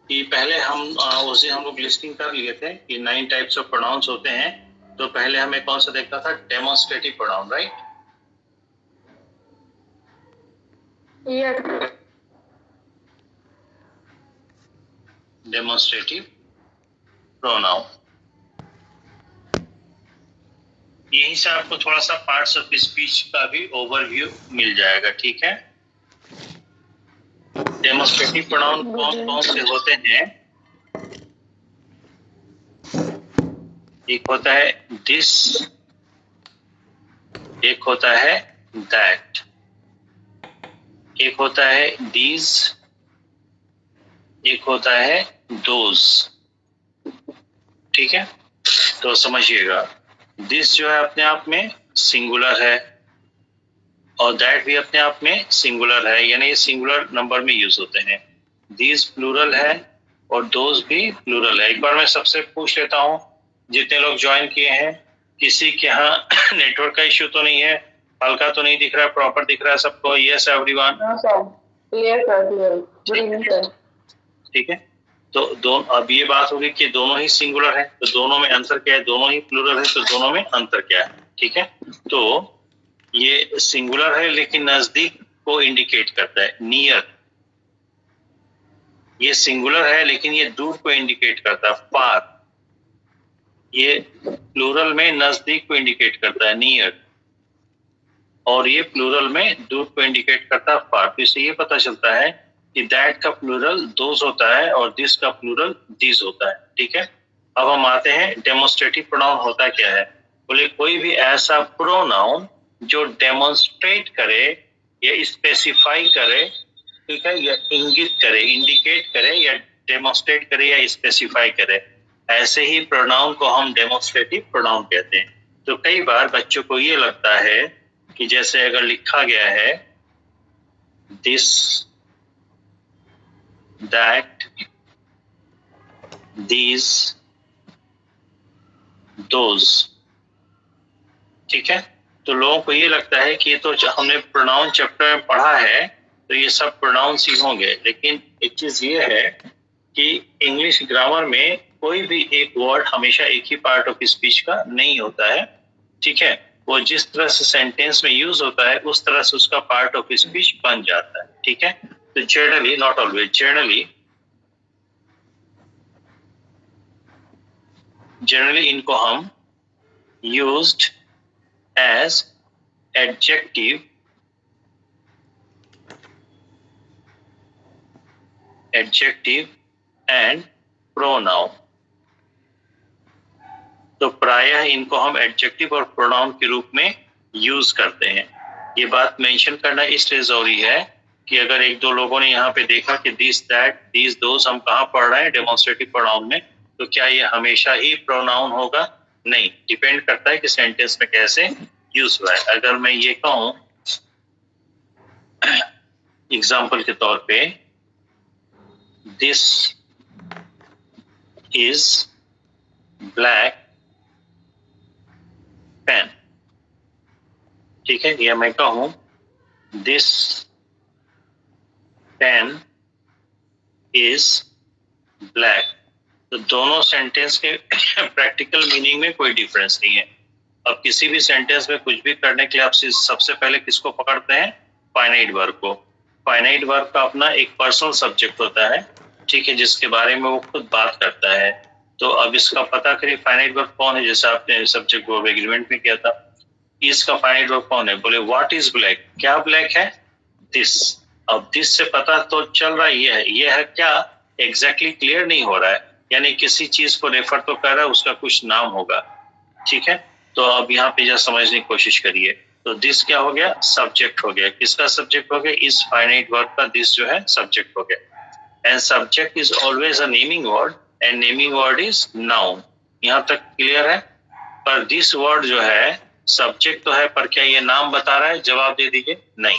कि पहले हम उस दिन हम लोग लिस्टिंग कर लिए थे कि 9 टाइप्स ऑफ प्रोनाउंस होते हैं। तो पहले हमें कौन सा देखना था? Demonstrative pronoun, right? Yes. Demonstrative pronoun. यहीं से आपको थोड़ा सा पार्ट्स ऑफ स्पीच का भी ओवरव्यू मिल जाएगा, ठीक है? डेमोन्स्ट्रेटिव प्रोनाउन कौन कौन से होते हैं? एक होता है दिस, एक होता है दैट, एक होता है दीज, एक होता है दोज, ठीक है? तो समझिएगा, दिस जो है अपने आप में सिंगुलर है और दैट भी अपने आप में सिंगुलर है, यानी ये सिंगुलर नंबर में यूज होते हैं। दीज प्लूरल है और दोज भी प्लूरल है। एक बार मैं सबसे पूछ लेता हूँ, जितने लोग ज्वाइन किए हैं, किसी के यहाँ नेटवर्क का इश्यू तो नहीं है? हल्का तो नहीं दिख रहा है? प्रॉपर दिख रहा है सबको? Yes everyone? ठीक है। तो अब ये बात होगी कि दोनों ही सिंगुलर है, तो दोनों में अंतर क्या है? दोनों ही प्लूरल है, तो दोनों में अंतर क्या है? ठीक है। तो ये सिंगुलर है लेकिन नजदीक को इंडिकेट करता है, नियर। ये सिंगुलर है लेकिन ये दूर को इंडिकेट करता है, फार। ये प्लूरल में नजदीक को इंडिकेट करता है, नियर, और ये प्लूरल में दूर को इंडिकेट करता है, फार। तो इससे ये पता चलता है कि दैट का प्लूरल दोज होता है और दिस का प्लूरल दीज होता है, ठीक है? अब हम आते हैं डेमोन्स्ट्रेटिव प्रोनाउन होता क्या है। बोले कोई भी ऐसा प्रोनाउन जो डेमोन्स्ट्रेट करे या स्पेसिफाई करे, ठीक है, या इंगित करे, इंडिकेट करे, या डेमोन्स्ट्रेट करे या स्पेसिफाई करे, ऐसे ही प्रोनाउन को हम डेमोन्स्ट्रेटिव प्रोनाउन कहते हैं। तो कई बार बच्चों को ये लगता है कि जैसे अगर लिखा गया है दिस, दैट, दीज, दोज, ठीक है, तो लोगों को ये लगता है कि ये तो हमने प्रोनाउन चैप्टर में पढ़ा है तो ये सब प्रोनाउंस ही होंगे। लेकिन एक चीज ये है कि इंग्लिश ग्रामर में कोई भी एक वर्ड हमेशा एक ही पार्ट ऑफ स्पीच का नहीं होता है, ठीक है? वो जिस तरह से सेंटेंस में यूज होता है उस तरह से उसका पार्ट ऑफ स्पीच बन जाता है, ठीक है? तो जनरली, नॉट ऑलवेज, जनरली इनको हम used as adjective, and pronoun. तो प्रायः इनको हम एडजेक्टिव और प्रोनाउन के रूप में यूज करते हैं। ये बात मेंशन करना इसलिए जरूरी है कि अगर एक दो लोगों ने यहाँ पे देखा कि दिस, दैट, दीज, दोस हम कहाँ पढ़ रहे हैं? डेमोन्स्ट्रेटिव प्रोनाउन में, तो क्या ये हमेशा ही प्रोनाउन होगा? नहीं, डिपेंड करता है कि सेंटेंस में कैसे यूज हुआ है। अगर मैं ये कहूं एग्जाम्पल के तौर पे, दिस इज ब्लैक पेन, ठीक है, या मैं कहूं दिस पेन इज ब्लैक, तो दोनों सेंटेंस के प्रैक्टिकल मीनिंग में कोई डिफरेंस नहीं है। अब किसी भी सेंटेंस में कुछ भी करने के लिए आप सबसे पहले किसको पकड़ते हैं? फाइनाइट वर्ब को। फाइनाइट वर्ब का अपना एक पर्सनल सब्जेक्ट होता है, ठीक है, जिसके बारे में वो खुद बात करता है। तो अब इसका पता करिए फाइनाइट वर्ब कौन है, जैसे आपने सब्जेक्ट वर्ब एग्रीमेंट में किया था। इसका फाइनाइट वर्ब कौन है? बोले व्हाट इज ब्लैक, क्या ब्लैक है? दिस। अब दिस से पता तो चल रहा है ये है क्या? एग्जैक्टली क्लियर नहीं हो रहा है, यानी किसी चीज को रेफर तो कर रहा है, उसका कुछ नाम होगा, ठीक है? तो अब यहाँ पे जरा समझने की कोशिश करिए। तो दिस क्या हो गया? सब्जेक्ट हो गया। किसका सब्जेक्ट हो गया? इस फाइनाइट वर्ब का दिस जो है सब्जेक्ट हो गया। And subject is always a naming word and naming word is noun. यहाँ तक क्लियर है? पर दिस वर्ड जो है सब्जेक्ट तो है, पर क्या ये नाम बता रहा है? जवाब दे दीजिए। नहीं,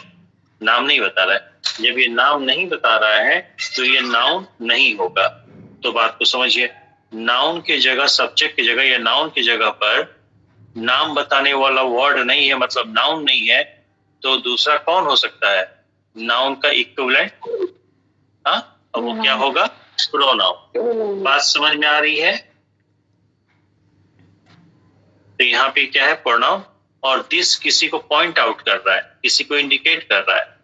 नाम नहीं बता रहा है। जब ये नाम नहीं बता रहा है तो ये नाउन नहीं होगा। तो बात को समझिए, नाउन की जगह, सब्जेक्ट की जगह या नाउन की जगह पर नाम बताने वाला वर्ड नहीं है, मतलब नाउन नहीं है, तो दूसरा कौन हो सकता है? नाउन का इक्विवेलेंट। हाँ, अब वो क्या होगा? प्रोनाउन। बात समझ में आ रही है? तो यहाँ पे क्या है? प्रोनाउन। और दिस किसी को पॉइंट आउट कर रहा है, किसी को इंडिकेट कर रहा है।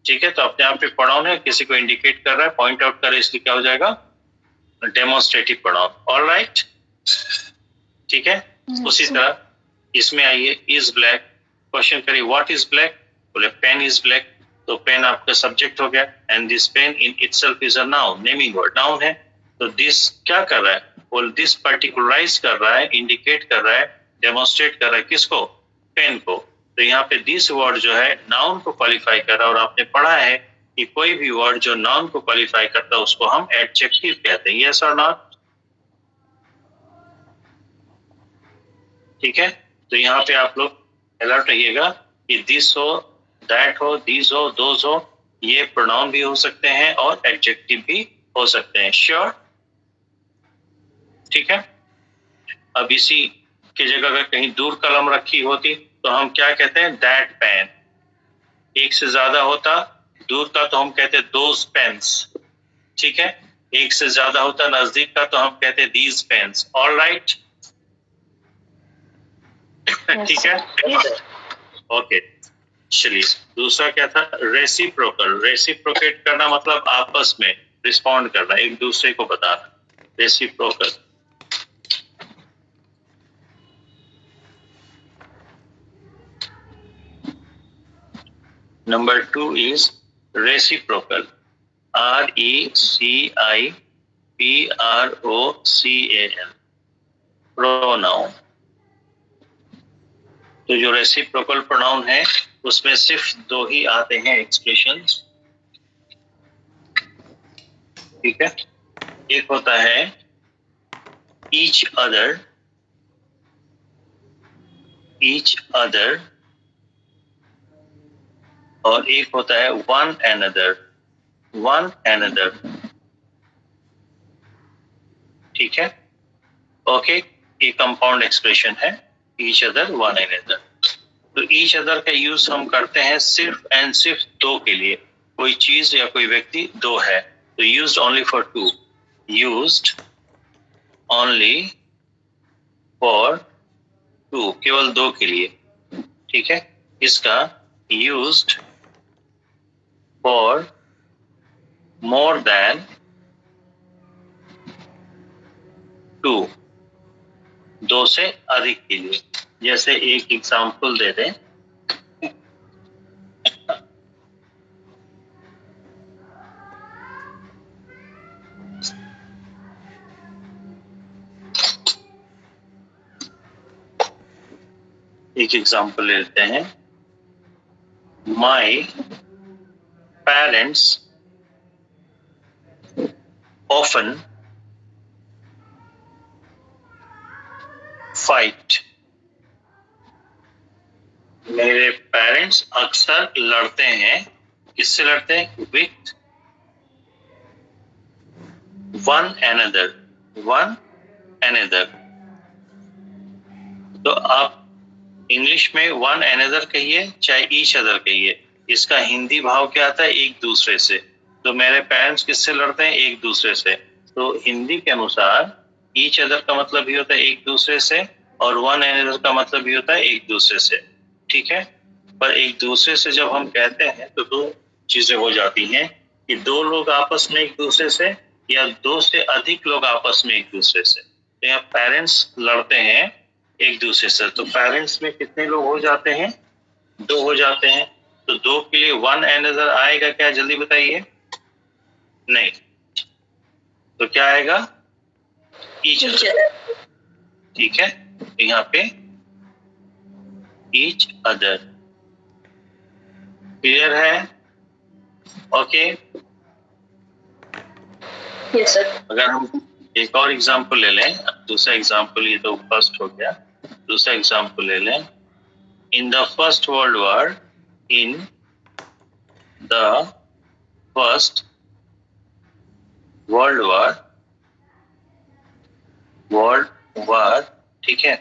ठीक है, तो अपने आप पे प्रोनाउन है, किसी को इंडिकेट कर रहा है, पॉइंट आउट कर रहा है, इसलिए क्या हो जाएगा? Demonstrative pronoun. ऑलराइट, ठीक है। उसी तरह इसमें आइए, इज ब्लैक। क्वेश्चन करिए व्हाट इज ब्लैक? बोले पेन इज ब्लैक। तो पेन आपका सब्जेक्ट हो गया, and this pain in itself is a noun, naming word, noun है। तो दिस क्या कर रहा है? बोल दिस पर्टिकुलराइज कर रहा है, इंडिकेट कर रहा है, डेमोन्स्ट्रेट कर रहा है, किसको? पेन को। तो यहाँ पे दिस वर्ड जो है नाउन को क्वालिफाई कर रहा है, और आपने पढ़ा है कि कोई भी वर्ड जो नाउन को क्वालिफाई करता है उसको हम एडजेक्टिव कहते हैं। यस और नॉट? ठीक है, तो यहाँ पे आप लोग अलर्ट रहिएगा कि दिस हो, दैट हो, दीज हो, दोज हो, ये प्रोनाउन भी हो सकते हैं और एडजेक्टिव भी हो सकते हैं। श्योर? ठीक है। अब इसी की जगह अगर कहीं दूर कलम रखी होती तो हम क्या कहते हैं? That pain. एक से ज्यादा होता दूर का तो हम कहते दोज पेन्स। ठीक है, एक से ज्यादा होता नजदीक का तो हम कहते दीज पेन्स। ऑल राइट, ठीक है। ओके, चलिए दूसरा क्या था? रेसिप्रोकल। रेसिप्रोकेट करना मतलब आपस में रिस्पॉन्ड करना, एक दूसरे को बताना। Reciprocal. Number 2 is reciprocal. RECIPROCAL, pronoun. तो जो रेसिप्रोकल प्रोनाउन है उसमें सिर्फ दो ही आते हैं एक्सप्रेशन। ठीक है, एक होता है ईच अदर, ईच अदर, और एक होता है वन एनदर, वन एनदर। ठीक है, ओके, ये कंपाउंड एक्सप्रेशन है, ईच अदर, वन एनदर। तो ईच अदर का यूज हम करते हैं सिर्फ एंड सिर्फ दो के लिए। कोई चीज या कोई व्यक्ति दो है तो used only for two, used only for two, केवल दो के लिए। ठीक है, इसका used for more than two, दो से अधिक के लिए। जैसे एक एग्जांपल दे दें, एक एग्जांपल लेते हैं। My parents often fight. मेरे पेरेंट्स अक्सर लड़ते हैं। किससे लड़ते हैं? With one another, one another. तो आप इंग्लिश में वन एनदर कहिए चाहे ईच अदर कहिए, इसका हिंदी भाव क्या आता है? एक दूसरे से। तो मेरे पेरेंट्स किससे लड़ते हैं? एक दूसरे से। तो हिंदी के अनुसार ईच अदर का मतलब भी होता है एक दूसरे से, और वन एनदर का मतलब भी होता है एक दूसरे से। ठीक है, पर एक दूसरे से जब हम कहते हैं तो दो चीजें हो जाती हैं कि दो लोग आपस में एक दूसरे से, या दो से अधिक लोग आपस में एक दूसरे से। तो यहाँ पेरेंट्स लड़ते हैं एक दूसरे से, तो पेरेंट्स में कितने लोग हो जाते हैं? दो हो जाते हैं। तो दो के लिए वन एनदर आएगा क्या? जल्दी बताइए। नहीं, तो क्या आएगा? Each other. ठीक है, तो यहाँ पे ईच अदर। क्लियर है? Okay, yes sir. अगर हम एक और एग्जांपल ले लें, दूसरा एग्जांपल, ये तो फर्स्ट हो गया, दूसरा एग्जांपल ले लें। In the first world war, in the first world war, world war, ठीक है,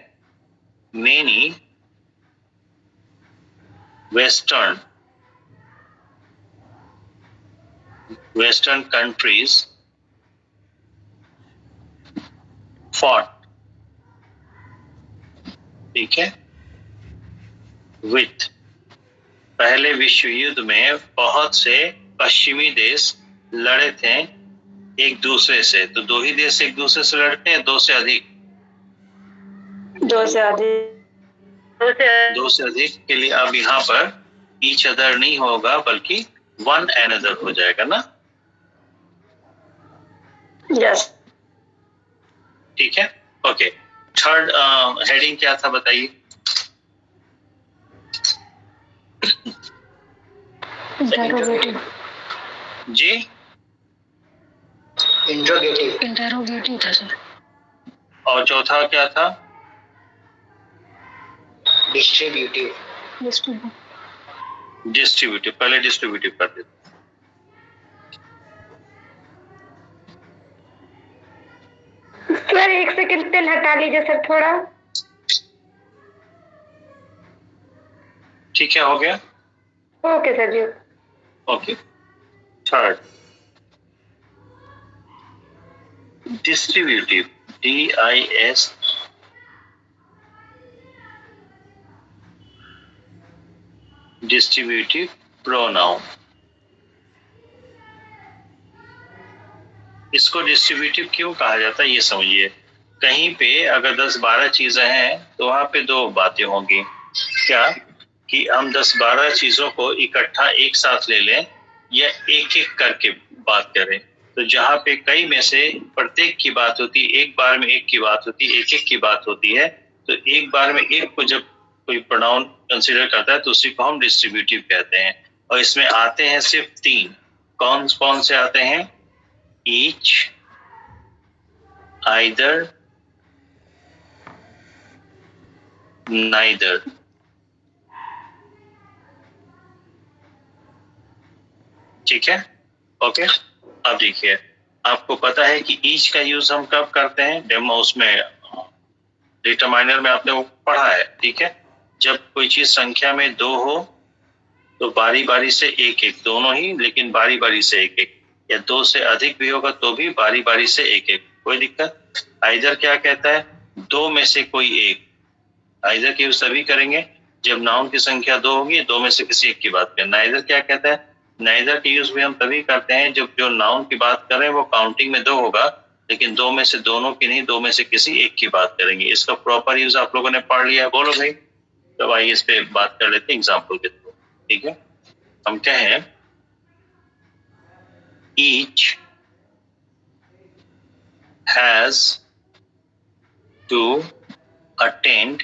many western western countries fought, ठीक है, with, पहले विश्व युद्ध में बहुत से पश्चिमी देश लड़े थे एक दूसरे से। तो दो ही देश एक दूसरे से लड़ते हैं, दो से अधिक? दो से अधिक। दो से अधिक के लिए अब यहाँ पर ईच अदर नहीं होगा बल्कि वन एनदर हो जाएगा ना? यस। ठीक है, ओके। थर्ड हेडिंग क्या था बताइए? इंटरोगेटिव। जी, इंटरोगेटिव था सर। और चौथा क्या था? डिस्ट्रीब्यूटिव। डिस्ट्रीब्यूटिव। पहले डिस्ट्रीब्यूटिव कर देते। सर एक सेकंड पेन हटा लीजिए सर थोड़ा। ठीक है, हो गया? Okay sir ji. Okay. Third, distributive, DIS, distributive pronoun. इसको डिस्ट्रीब्यूटिव क्यों कहा जाता है ये समझिए। कहीं पे अगर 10-12 चीजें हैं तो वहां पे दो बातें होंगी। क्या कि हम 10-12 चीजों को इकट्ठा एक साथ ले लें या एक एक करके बात करें। तो जहाँ पे कई में से प्रत्येक की बात होती है, एक बार में एक की बात होती है, एक एक की बात होती है, तो एक बार में एक को जब कोई प्रोनाउन कंसीडर करता है तो उसी को हम डिस्ट्रीब्यूटिव कहते हैं। और इसमें आते हैं सिर्फ 3। कौन कौन से आते हैं? each, either, neither। ठीक है, ओके। अब देखिए, आपको पता है कि each का यूज हम कब करते हैं? डेमो उसमें डिटरमाइनर में आपने वो पढ़ा है, ठीक है। जब कोई चीज संख्या में 2 हो तो बारी बारी से एक एक, दोनों ही, लेकिन बारी बारी से एक एक, या 2 से अधिक भी होगा तो भी बारी बारी से एक एक, कोई दिक्कत। आइदर क्या कहता है? 2 में से कोई एक। आइदर की यूज तभी करेंगे जब नाउन की संख्या 2 होगी, 2 में से किसी एक की बात करें। नाइदर क्या कहता है? नाइदर की यूज भी हम तभी करते हैं जब जो नाउन की बात कर रहे हैं वो काउंटिंग में 2 होगा, लेकिन 2 में से दोनों की नहीं, 2 में से किसी एक की बात करेंगे। इसका प्रॉपर यूज आप लोगों ने पढ़ लिया है, बोलो भाई। तो आइए इस पे बात कर लेते हैं एग्जाम्पल के थ्रू, ठीक है। हम कहें each has to attend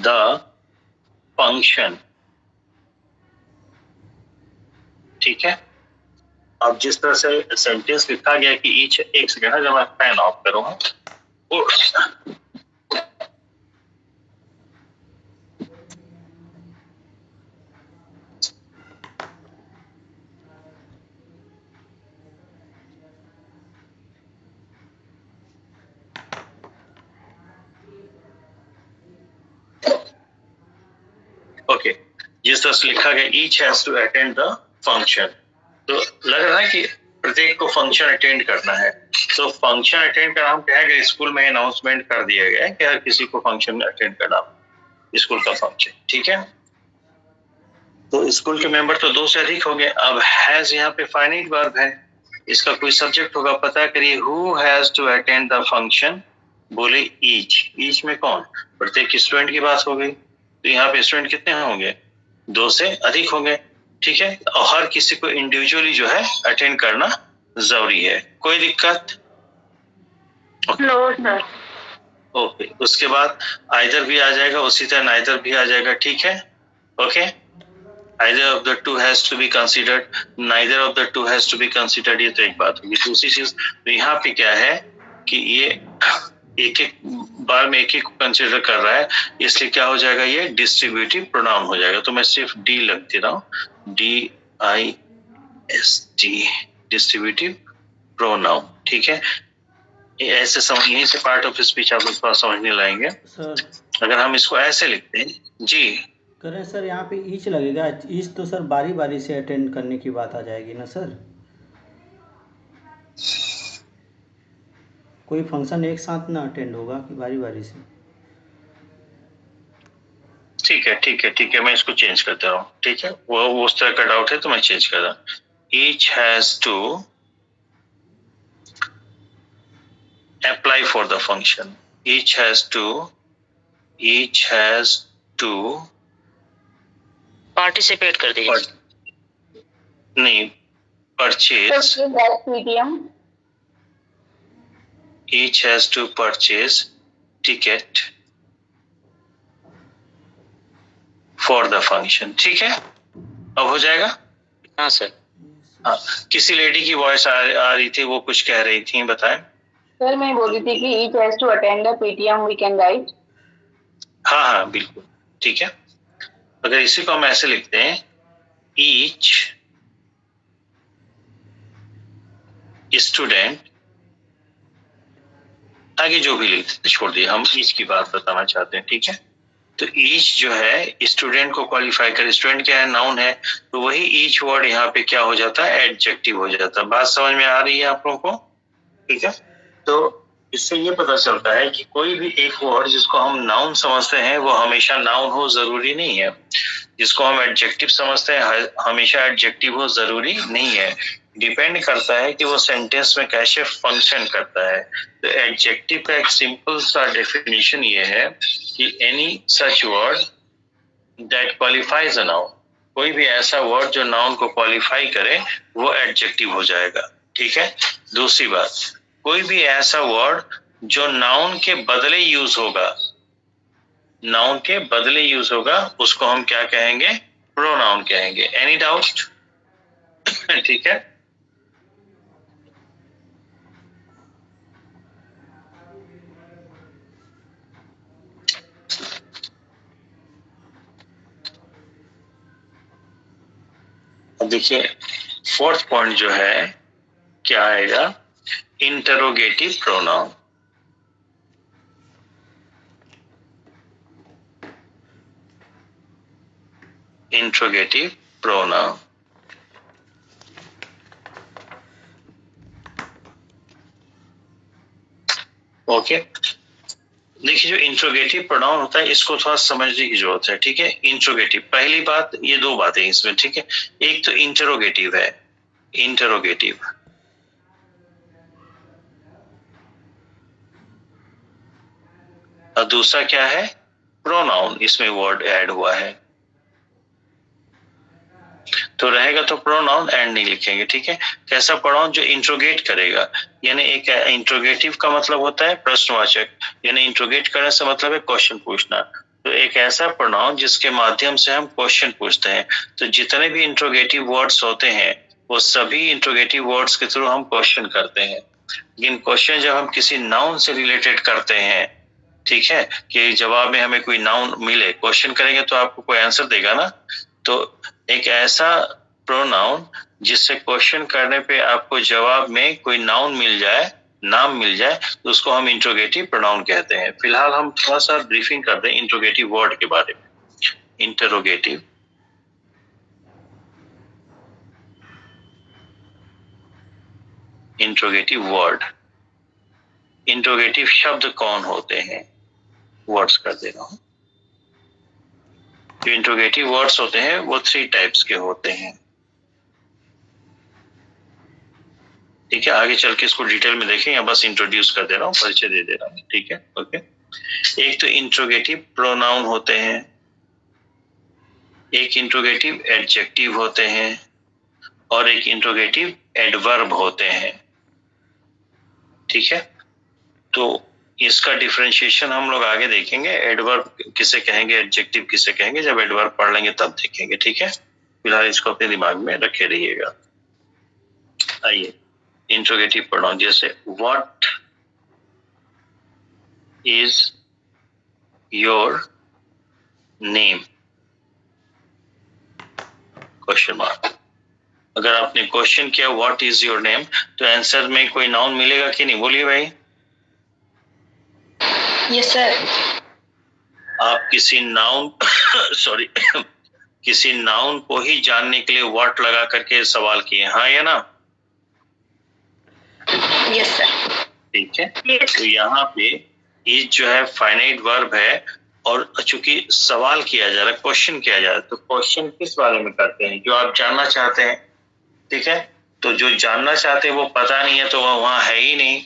the function, ठीक है। अब जिस तरह से सेंटेंस लिखा गया कि ईच, एक सेकंड है जब मैं फैन ऑफ करूंगा। ओके, जिस तरह से लिखा गया each has to attend the function, तो लग रहा है कि प्रत्येक को फंक्शन अटेंड करना है। तो फंक्शन अटेंड का नाम क्या है? स्कूल में अनाउंसमेंट कर दिया गया है कि हर किसी को फंक्शन अटेंड करना, स्कूल का फंक्शन, ठीक है। तो स्कूल के मेंबर तो 2 से अधिक हो गए। अब हैज यहाँ पे फाइनाइट वर्ब है, इसका कोई सब्जेक्ट होगा, पता करिए। Who has to attend the function? बोले ईच। ईच में कौन? प्रत्येक स्टूडेंट की बात हो गई, तो यहाँ पे स्टूडेंट कितने होंगे? 2 से अधिक होंगे, ठीक है। और हर किसी को इंडिविजुअली जो है अटेंड करना जरूरी है, कोई दिक्कत? No sir. ओके, उसके बाद आइदर भी आ जाएगा, उसी तरह नाइदर भी आ जाएगा, ठीक है। Okay, either of the two has to be considered, neither of the two has to be considered, ये तो एक बात होगी। दूसरी चीज तो यहाँ पे क्या है कि ये एक एक बार में एक एक कंसिडर कर रहा है, इसलिए क्या हो जाएगा? ये डिस्ट्रीब्यूटिव प्रोनाउन हो जाएगा। तो मैं सिर्फ डी लगती रहा हूँ, DIST, डिस्ट्रीब्यूटिव प्रोनाउन, ठीक है। ऐसे समझ, यहीं से पार्ट ऑफ स्पीच आप लोग थोड़ा समझने लाएंगे सर। अगर हम इसको ऐसे लिखते हैं। जी करें सर, यहाँ पे ईच लगेगा। ईच तो सर बारी बारी से अटेंड करने की बात आ जाएगी ना सर। कोई फंक्शन एक साथ ना अटेंड होगा कि बारी बारी से? ठीक है ठीक है ठीक है, मैं इसको चेंज करता हूँ। ठीक है, वो उस तरह का डाउट है तो मैं चेंज कर रहा हूँ। Each has to apply for the function. Each has to participate कर दीजिए। नहीं, purchase. Medium Each has to purchase ticket for the function. ठीक है, अब हो जाएगा। हाँ सर। हाँ, किसी लेडी की वॉइस आ रही थी, वो कुछ कह रही थी, बताएं। सर मैं बोल रही थी कि each has to attend the PTM we can write. हाँ हाँ बिल्कुल ठीक है। अगर इसी को हम ऐसे लिखते हैं, each स्टूडेंट, आगे जो भी लिखते छोड़ दिए, हम each की बात बताना चाहते हैं। ठीक है, तो each जो है स्टूडेंट को क्वालिफाई करे। स्टूडेंट क्या है, नाउन है, तो वही each वर्ड यहाँ पे क्या हो जाता है, एडजेक्टिव हो जाता है। बात समझ में आ रही है आप लोगों को? ठीक है, तो इससे ये पता चलता है कि कोई भी एक वर्ड जिसको हम नाउन समझते हैं वो हमेशा नाउन हो जरूरी नहीं है, जिसको हम एडजेक्टिव समझते हैं हमेशा एडजेक्टिव हो जरूरी नहीं है। डिपेंड करता है कि वो सेंटेंस में कैसे फंक्शन करता है। तो एडजेक्टिव का एक सिंपल सा डेफिनेशन ये है कि any such word that qualifies a noun, कोई भी ऐसा वर्ड जो नाउन को क्वालिफाई करे वो एडजेक्टिव हो जाएगा। ठीक है, दूसरी बात, कोई भी ऐसा वर्ड जो नाउन के बदले यूज होगा, नाउन के बदले यूज होगा, उसको हम क्या कहेंगे, प्रोनाउन कहेंगे। Any doubt? ठीक है, अब देखिए फोर्थ पॉइंट जो है क्या आएगा, interrogative pronoun. Interrogative pronoun, okay. देखिए जो इंट्रोगेटिव प्रोनाउन होता है इसको थोड़ा समझने की जरूरत है। ठीक है, इंट्रोगेटिव, पहली बात, ये दो बातें इसमें। ठीक है, एक तो इंटरोगेटिव है, इंटरोगेटिव, और दूसरा क्या है, प्रोनाउन, इसमें वर्ड ऐड हुआ है। तो रहेगा तो प्रोनाउन एंड नहीं लिखेंगे। ठीक है, कैसा प्रोनाउन, जो इंट्रोगेट करेगा, यानी एक इंट्रोगेटिव का मतलब होता है प्रश्नवाचक, यानी इंट्रोगेट करने से मतलब है क्वेश्चन पूछना। तो एक ऐसा प्रोनाउन जिसके माध्यम से हम क्वेश्चन पूछते हैं। तो जितने भी इंट्रोगेटिव वर्ड्स होते हैं वो सभी इंट्रोगेटिव वर्ड्स के थ्रू हम क्वेश्चन करते हैं। लेकिन क्वेश्चन जब हम किसी नाउन से रिलेटेड करते हैं, ठीक है, कि जवाब में हमें कोई नाउन मिले, क्वेश्चन करेंगे तो आपको कोई आंसर देगा ना। तो एक ऐसा प्रोनाउन जिससे क्वेश्चन करने पे आपको जवाब में कोई नाउन मिल जाए, नाम मिल जाए, तो उसको हम इंट्रोगेटिव प्रोनाउन कहते हैं। फिलहाल हम थोड़ा सा ब्रीफिंग करते हैं इंट्रोगेटिव वर्ड के बारे में। इंटरोगेटिव, इंट्रोगेटिव वर्ड, इंट्रोगेटिव शब्द कौन होते हैं, वर्ड्स कर दे रहा हूं। जो इंट्रोगेटिव वर्ड्स होते हैं वो 3 टाइप्स के होते हैं। ठीक है, आगे चल के इसको डिटेल में देखें, या बस इंट्रोड्यूस कर दे रहा हूँ, परिचय दे दे रहा हूँ। ठीक है, ओके। एक तो इंट्रोगेटिव प्रोनाउन होते हैं, एक इंट्रोगेटिव एडजेक्टिव होते हैं, और एक इंट्रोगेटिव एडवर्ब होते हैं। ठीक है, तो इसका डिफरेंशिएशन हम लोग आगे देखेंगे। एडवर्ब किसे कहेंगे, एडजेक्टिव किसे कहेंगे, जब एडवर्ब पढ़ लेंगे तब देखेंगे। ठीक है, फिलहाल इसको अपने दिमाग में रखे रहिएगा। आइए, इंट्रोगेटिव प्रोनाउन, जैसे what is your name, question mark. अगर आपने क्वेश्चन किया व्हाट इज योर नेम, तो आंसर में कोई नाउन मिलेगा कि नहीं, बोलिए भाई। Yes sir. आप किसी नाउन सॉरी किसी नाउन को ही जानने के लिए व्हाट लगा करके सवाल किए, हाँ या ना? Yes sir. ठीक है, तो यहाँ पे इज जो है फाइनाइट वर्ब है, और चूंकि सवाल किया जा रहा है, क्वेश्चन किया जा रहा है, तो क्वेश्चन किस बारे में करते हैं? जो आप जानना चाहते हैं, ठीक है। तो जो जानना चाहते हैं वो पता नहीं है तो वह वहां है ही नहीं,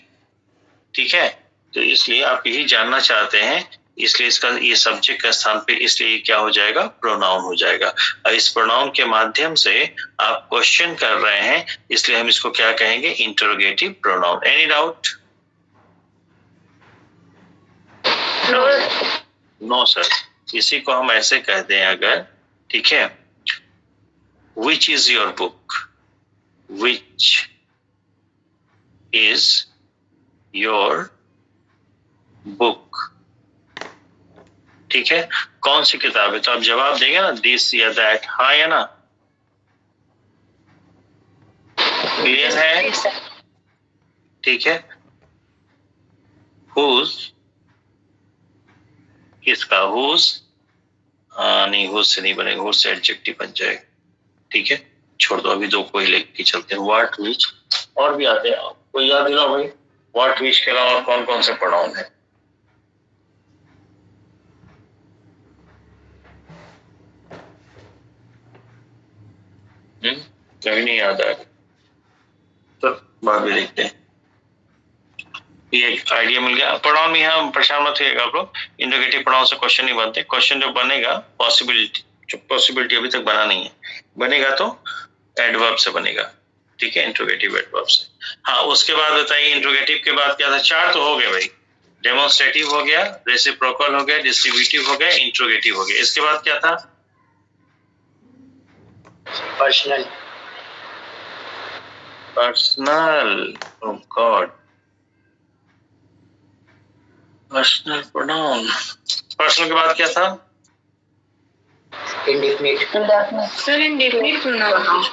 ठीक है। तो इसलिए आप यही जानना चाहते हैं, इसलिए इसका ये सब्जेक्ट का स्थान पे, इसलिए क्या हो जाएगा? प्रोनाउन हो जाएगा। और इस प्रोनाउन के माध्यम से आप क्वेश्चन कर रहे हैं, इसलिए हम इसको क्या कहेंगे? Interrogative pronoun. Any doubt? No sir. इसी को हम ऐसे कहते हैं अगर, ठीक है, which is your book, which is your book, ठीक है, कौन सी किताब है? तो आप जवाब देंगे ना दिस या दैट, हाँ या ना? क्लियर है? ठीक है। हुज, किसका? हुज नहीं, हुज से नहीं बनेगा, हुज से एडजेक्टिव बन जाएगा, ठीक है। छोड़ दो, अभी दो को ही लेके चलते हैं। व्हाट, विच, और भी आते हैं, कोई याद दिलाओ भाई, व्हाट विच के अलावा कौन कौन से प्रोनाउन है? कभी नहीं याद आया तो बाद में देखते हैं। ये एक आइडिया मिल गया। प्रोनाउन में यहाँ परेशान मत होइएगा आप लोग, इंटरोगेटिव प्रोनाउन से क्वेश्चन नहीं बनते। क्वेश्चन जो बनेगा पॉसिबिलिटी, जो पॉसिबिलिटी अभी तक बना नहीं है, बनेगा तो एडवर्ब से बनेगा, ठीक है, इंटरोगेटिव एडवर्ब से। हाँ, उसके बाद बताइए इंटरोगेटिव के बाद क्या था? चार तो हो गए भाई, डेमोन्स्ट्रेटिव हो गया, रेसिप्रोकल हो गया, डिस्ट्रीब्यूटिव हो गया, इंटरोगेटिव हो गया। इसके बाद क्या था? पर्सनल। पर्सनल, ओह गॉड, पर्सनल प्रोनाउन। पर्सनल के बाद क्या था? Indefinite. Sir indefinite pronoun.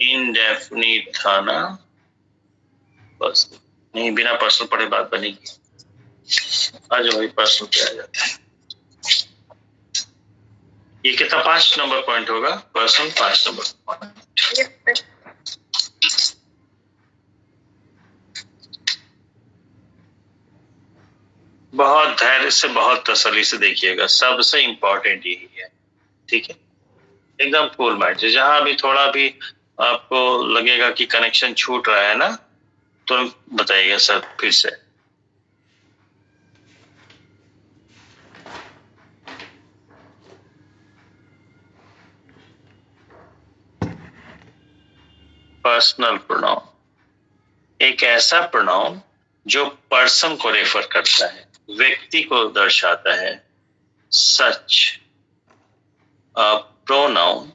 Indefinite था ना? बस नहीं, बिना पर्सनल पढ़े बात बनेगी। आज वही पर्सनल पे आ जाता है। ये कितना 5 नंबर पॉइंट होगा? Personal 5 number point. बहुत धैर्य से, बहुत तसल्ली से देखिएगा, सबसे इंपॉर्टेंट यही है, ठीक है। एकदम कूल माइंड से, जहां भी थोड़ा भी आपको लगेगा कि कनेक्शन छूट रहा है ना, तो बताइएगा सर फिर से। पर्सनल प्रोनाउन एक ऐसा प्रोनाउन जो पर्सन को रेफर करता है, व्यक्ति को दर्शाता है। Such a pronoun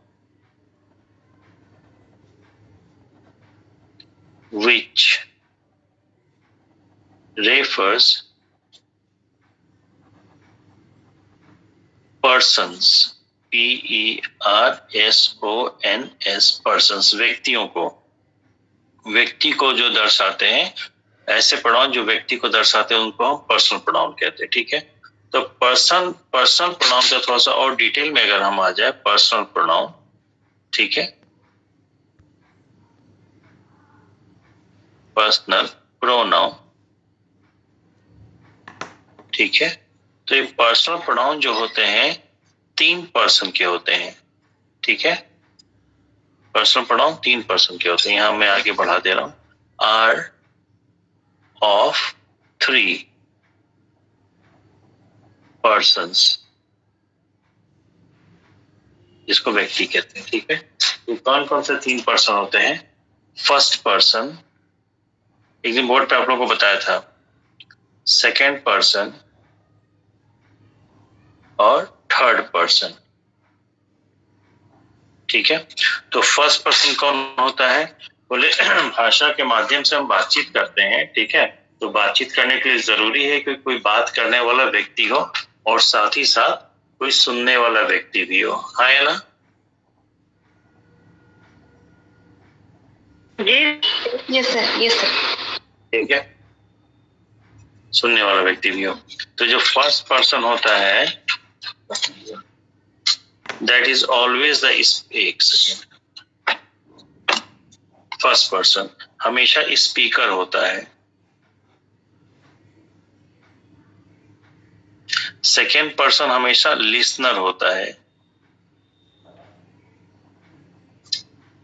which refers persons, PERSONS, persons, व्यक्तियों को, व्यक्ति को जो दर्शाते हैं, ऐसे प्रोनाउन जो व्यक्ति को दर्शाते हैं उनको हम पर्सनल प्रोनाउन कहते हैं, ठीक है। तो पर्सनल प्रोनाउन का थोड़ा सा और डिटेल में अगर हम आ जाए, पर्सनल प्रोनाउन, ठीक है, पर्सनल प्रोनाउन, ठीक है। तो ये पर्सनल प्रोनाउन जो होते हैं 3 पर्सन के होते हैं, ठीक है। पर्सनल प्रोनाउन 3 पर्सन के होते हैं। यहां मैं आगे बढ़ा दे रहा हूं, आर ऑफ 3 पर्सन्स, जिसको व्यक्ति कहते हैं, ठीक है। तो कौन कौन से 3 पर्सन होते हैं? फर्स्ट पर्सन, एक दिन बोर्ड पे आप लोगों को बताया था, सेकेंड पर्सन और थर्ड पर्सन, ठीक है। तो फर्स्ट पर्सन कौन होता है? बोले भाषा के माध्यम से हम बातचीत करते हैं, ठीक है। तो बातचीत करने के लिए जरूरी है कि कोई बात करने वाला व्यक्ति हो और साथ ही साथ कोई सुनने वाला व्यक्ति भी हो, हाँ या ना? जी यस सर, ठीक है, सुनने वाला व्यक्ति भी हो। तो जो फर्स्ट पर्सन होता है that is always the first person हमेशा स्पीकर होता है, सेकेंड पर्सन हमेशा लिसनर होता है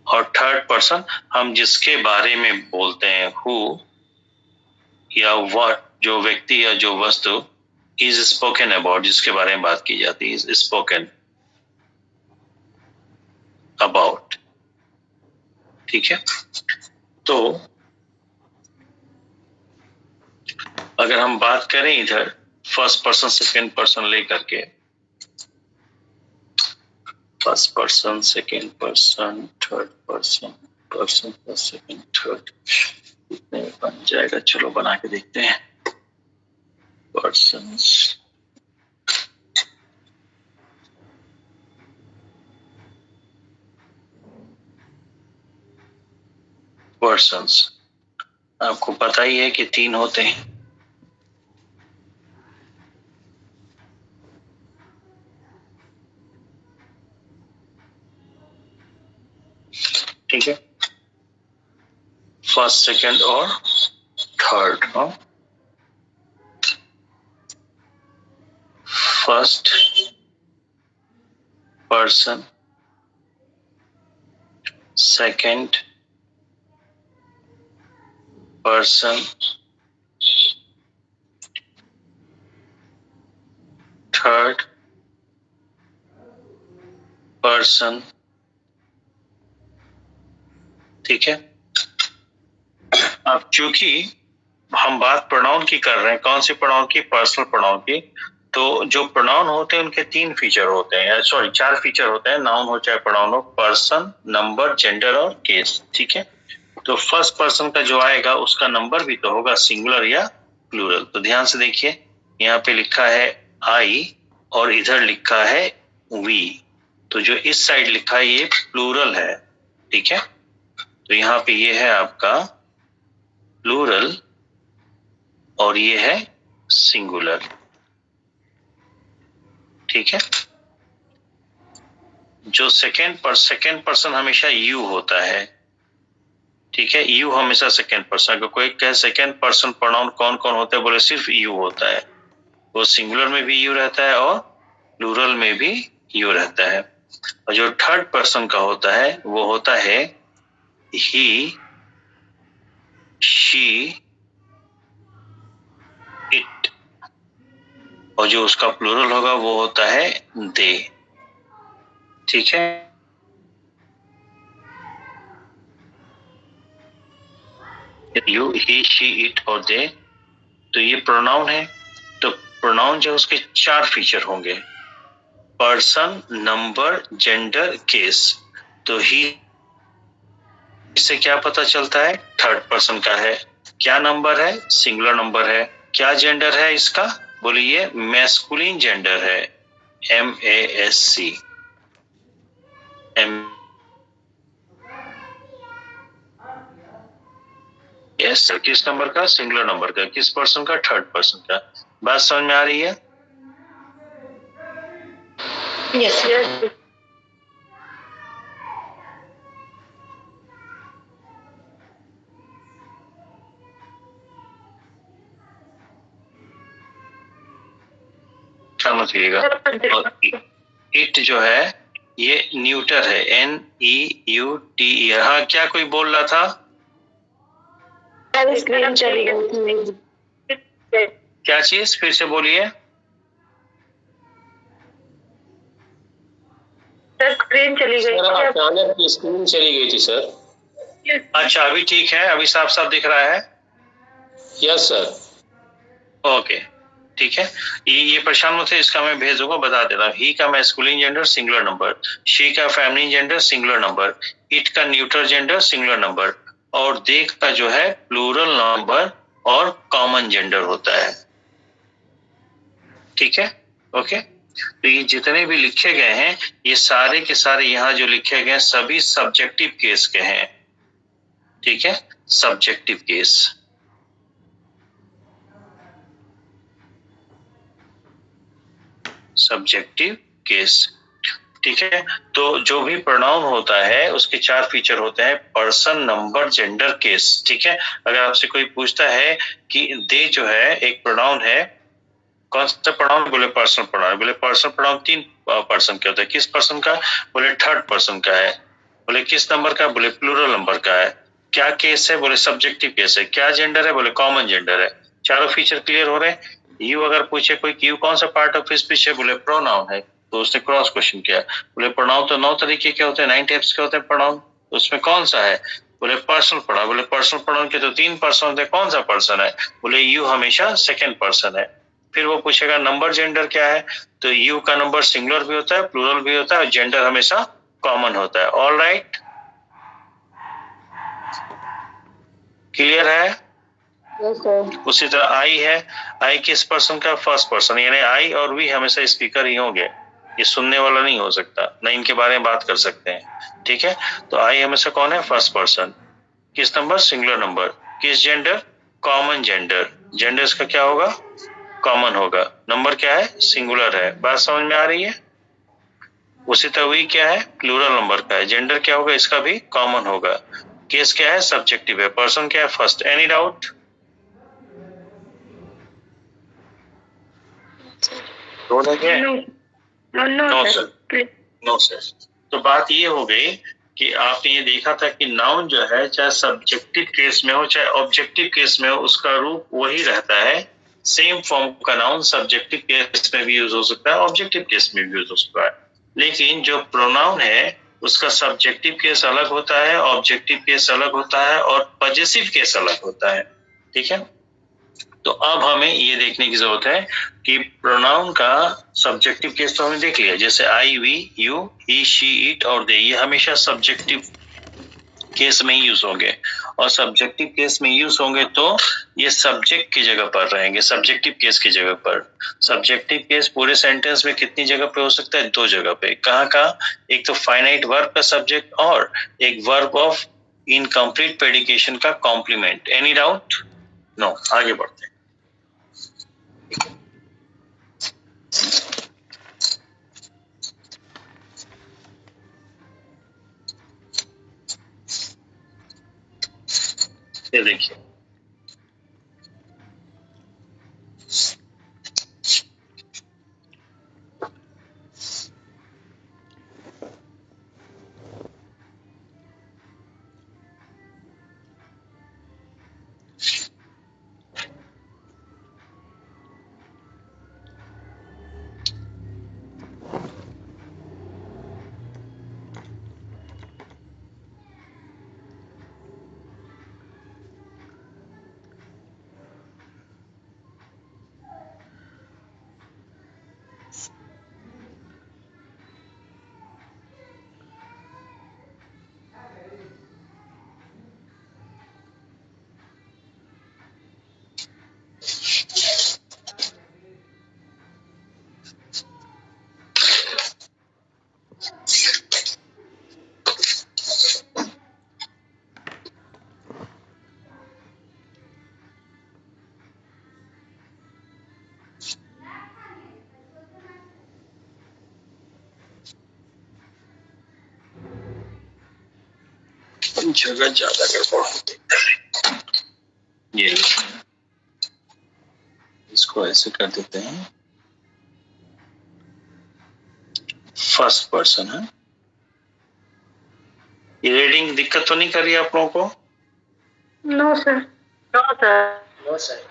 और थर्ड पर्सन हम जिसके बारे में बोलते हैं, हु या व्हाट, जो व्यक्ति या जो वस्तु इज स्पोकन अबाउट, जिसके बारे में बात की जाती है, इज स्पोकन अबाउट। ठीक है, तो अगर हम बात करें इधर फर्स्ट पर्सन सेकेंड पर्सन लेकर के, first person second person third person, person first second third, कितने में बन जाएगा? चलो बना के देखते हैं। पर्सन्स, पर्सन्स आपको पता ही है कि 3 होते हैं। ठीक है, फर्स्ट सेकेंड और third. First person, second person, third person. ठीक है, अब चूंकि हम बात प्रोनाउन की कर रहे हैं, कौन सी प्रोनाउन की? पर्सनल प्रोनाउन की। तो जो प्रोनाउन होते हैं उनके 3 फीचर होते हैं, सॉरी 4 फीचर होते हैं, नाउन हो चाहे प्रोनाउन हो, पर्सन, नंबर, जेंडर और केस। ठीक है, तो फर्स्ट पर्सन का जो आएगा उसका नंबर भी तो होगा सिंगुलर या प्लूरल। तो ध्यान से देखिए, यहाँ पे लिखा है आई और इधर लिखा है वी, तो जो इस साइड लिखा है ये प्लूरल है। ठीक है, तो यहाँ पे ये है आपका प्लूरल और ये है सिंगुलर। ठीक है, जो सेकेंड पर्सन हमेशा यू होता है। ठीक है, यू हमेशा सेकेंड पर्सन। अगर कोई कहे सेकेंड पर्सन प्रोनाउन कौन कौन होता है, बोले सिर्फ यू होता है। वो सिंगुलर में भी यू रहता है और प्लूरल में भी यू रहता है। और जो थर्ड पर्सन का होता है वो होता है ही, शी, इट, और जो उसका प्लूरल होगा वो होता है दे। ठीक है, यू, ही, शी, इट और दे, तो ये प्रोनाउन है। तो प्रोनाउन जो उसके 4 फीचर होंगे, पर्सन, नंबर, जेंडर, केस। तो ही इससे क्या पता चलता है? थर्ड पर्सन का है। क्या नंबर है? सिंगुलर नंबर है। क्या जेंडर है इसका? बोलिए, मैस्कुलिन जेंडर है, MASC। यस, किस नंबर का? सिंगुलर नंबर का। किस पर्सन का? थर्ड पर्सन का। बात समझ में आ रही है? Yes yes. समझिएगा। और इट जो है ये न्यूटर है, NEUTER। हाँ, क्या कोई बोल रहा था? स्क्रीन चली गई। क्या चीज? फिर से बोलिए। सर स्क्रीन चली गई। अचानक स्क्रीन चली गई थी सर। अच्छा, अभी ठीक है? अभी साफ साफ दिख रहा है? Yes sir. ओके, ठीक है। ये परेशान मत है, इसका मैं भेजूंगा, बता दे रहा हूँ। ही का masculine gender singular number, she का feminine gender singular number, it का न्यूट्रल जेंडर सिंगुलर नंबर, और दे का जो है प्लूरल नंबर और कॉमन जेंडर होता है। ठीक है, ओके। तो ये जितने भी लिखे गए हैं ये सारे के सारे यहाँ जो लिखे गए हैं सभी सब्जेक्टिव केस के हैं। ठीक है, सब्जेक्टिव केस। Subjective case. ठीक है, तो जो भी प्रोनाउन होता है उसके 4 फीचर होते हैं, पर्सन, नंबर, जेंडर, केस। ठीक है, अगर आपसे कोई पूछता है कि दे जो है एक प्रोनाउन है कौन सा प्रोनाउन? बोले पर्सनल प्रोनाउन। बोले पर्सनल प्रोनाउन 3 पर्सन के होते हैं। किस पर्सन का? बोले थर्ड पर्सन का है। बोले किस नंबर का? बोले प्लूरल नंबर का है। क्या केस है? बोले सब्जेक्टिव केस है। क्या जेंडर है? बोले कॉमन जेंडर है। चारों फीचर क्लियर हो रहे हैं। यू अगर पूछे कोई यू कौन सा पार्ट ऑफ स्पीच है? बोले प्रोनाउन है। तो उसने क्रॉस क्वेश्चन किया। बोले प्रोनाउन तो 9 तरीके के होते हैं, 9 टाइप्स के होते हैं प्रोनाउन, उसमें कौन सा है? बोले पर्सनल प्रोनाउन। बोले पर्सनल प्रोनाउन के तो 3 पर्सन होते हैं, कौन सा पर्सन है? बोले यू हमेशा सेकंड पर्सन है। फिर वो पूछेगा नंबर जेंडर क्या है, तो यू का नंबर सिंगुलर भी होता है, प्लूरल भी होता है, और जेंडर हमेशा कॉमन होता है। ऑल राइट, क्लियर है? Yes sir. उसी तरह आई है। आई किस पर्सन का? फर्स्ट पर्सन, यानी आई और वी हमेशा स्पीकर ही होंगे, ये सुनने वाला नहीं हो सकता, न इनके बारे में बात कर सकते हैं। ठीक है, तो आई हमेशा कौन है? First person. किस नंबर? Singular number. किस जेंडर? Common gender. जेंडर इसका क्या होगा? कॉमन होगा। नंबर क्या है? सिंगुलर है। बात समझ में आ रही है? उसी तरह वी क्या है? प्लूरल नंबर का है। जेंडर क्या होगा? इसका भी कॉमन होगा। केस क्या है? सब्जेक्टिव है। पर्सन क्या है? First. Any doubt? No no no sir. No sir. तो बात ये हो गई कि आपने ये देखा था कि नाउन जो है चाहे सब्जेक्टिव केस में हो चाहे ऑब्जेक्टिव केस में हो, उसका रूप वही रहता है। सेम फॉर्म का नाउन सब्जेक्टिव केस में भी यूज हो सकता है, ऑब्जेक्टिव केस में भी यूज हो सकता है। लेकिन जो प्रोनाउन है उसका सब्जेक्टिव केस अलग होता है, ऑब्जेक्टिव केस अलग होता है, और पजेसिव केस अलग होता है। ठीक है, तो अब हमें ये देखने की जरूरत है कि प्रोनाउन का सब्जेक्टिव केस तो हमने देख लिया, जैसे I, we, you, he, she, it और दे, ये हमेशा सब्जेक्टिव केस में ही यूज होंगे। और सब्जेक्टिव केस में यूज होंगे तो ये सब्जेक्ट की जगह पर रहेंगे, सब्जेक्टिव केस की जगह पर। सब्जेक्टिव केस पूरे सेंटेंस में कितनी जगह पे हो सकता है? 2 जगह पे। कहाँ कहाँ? एक तो फाइनाइट वर्ब का सब्जेक्ट, और एक वर्ब ऑफ इनकम्प्लीट प्रेडिकेशन का कॉम्प्लीमेंट। Any doubt? नो, आगे बढ़ते हैं। ये देखिए, जगह ज्यादा गड़बड़ होती है। ये इसको ऐसे कर देते हैं, फर्स्ट पर्सन है। ये रीडिंग दिक्कत तो नहीं कर रही आप लोगों को? No sir. No sir. No sir.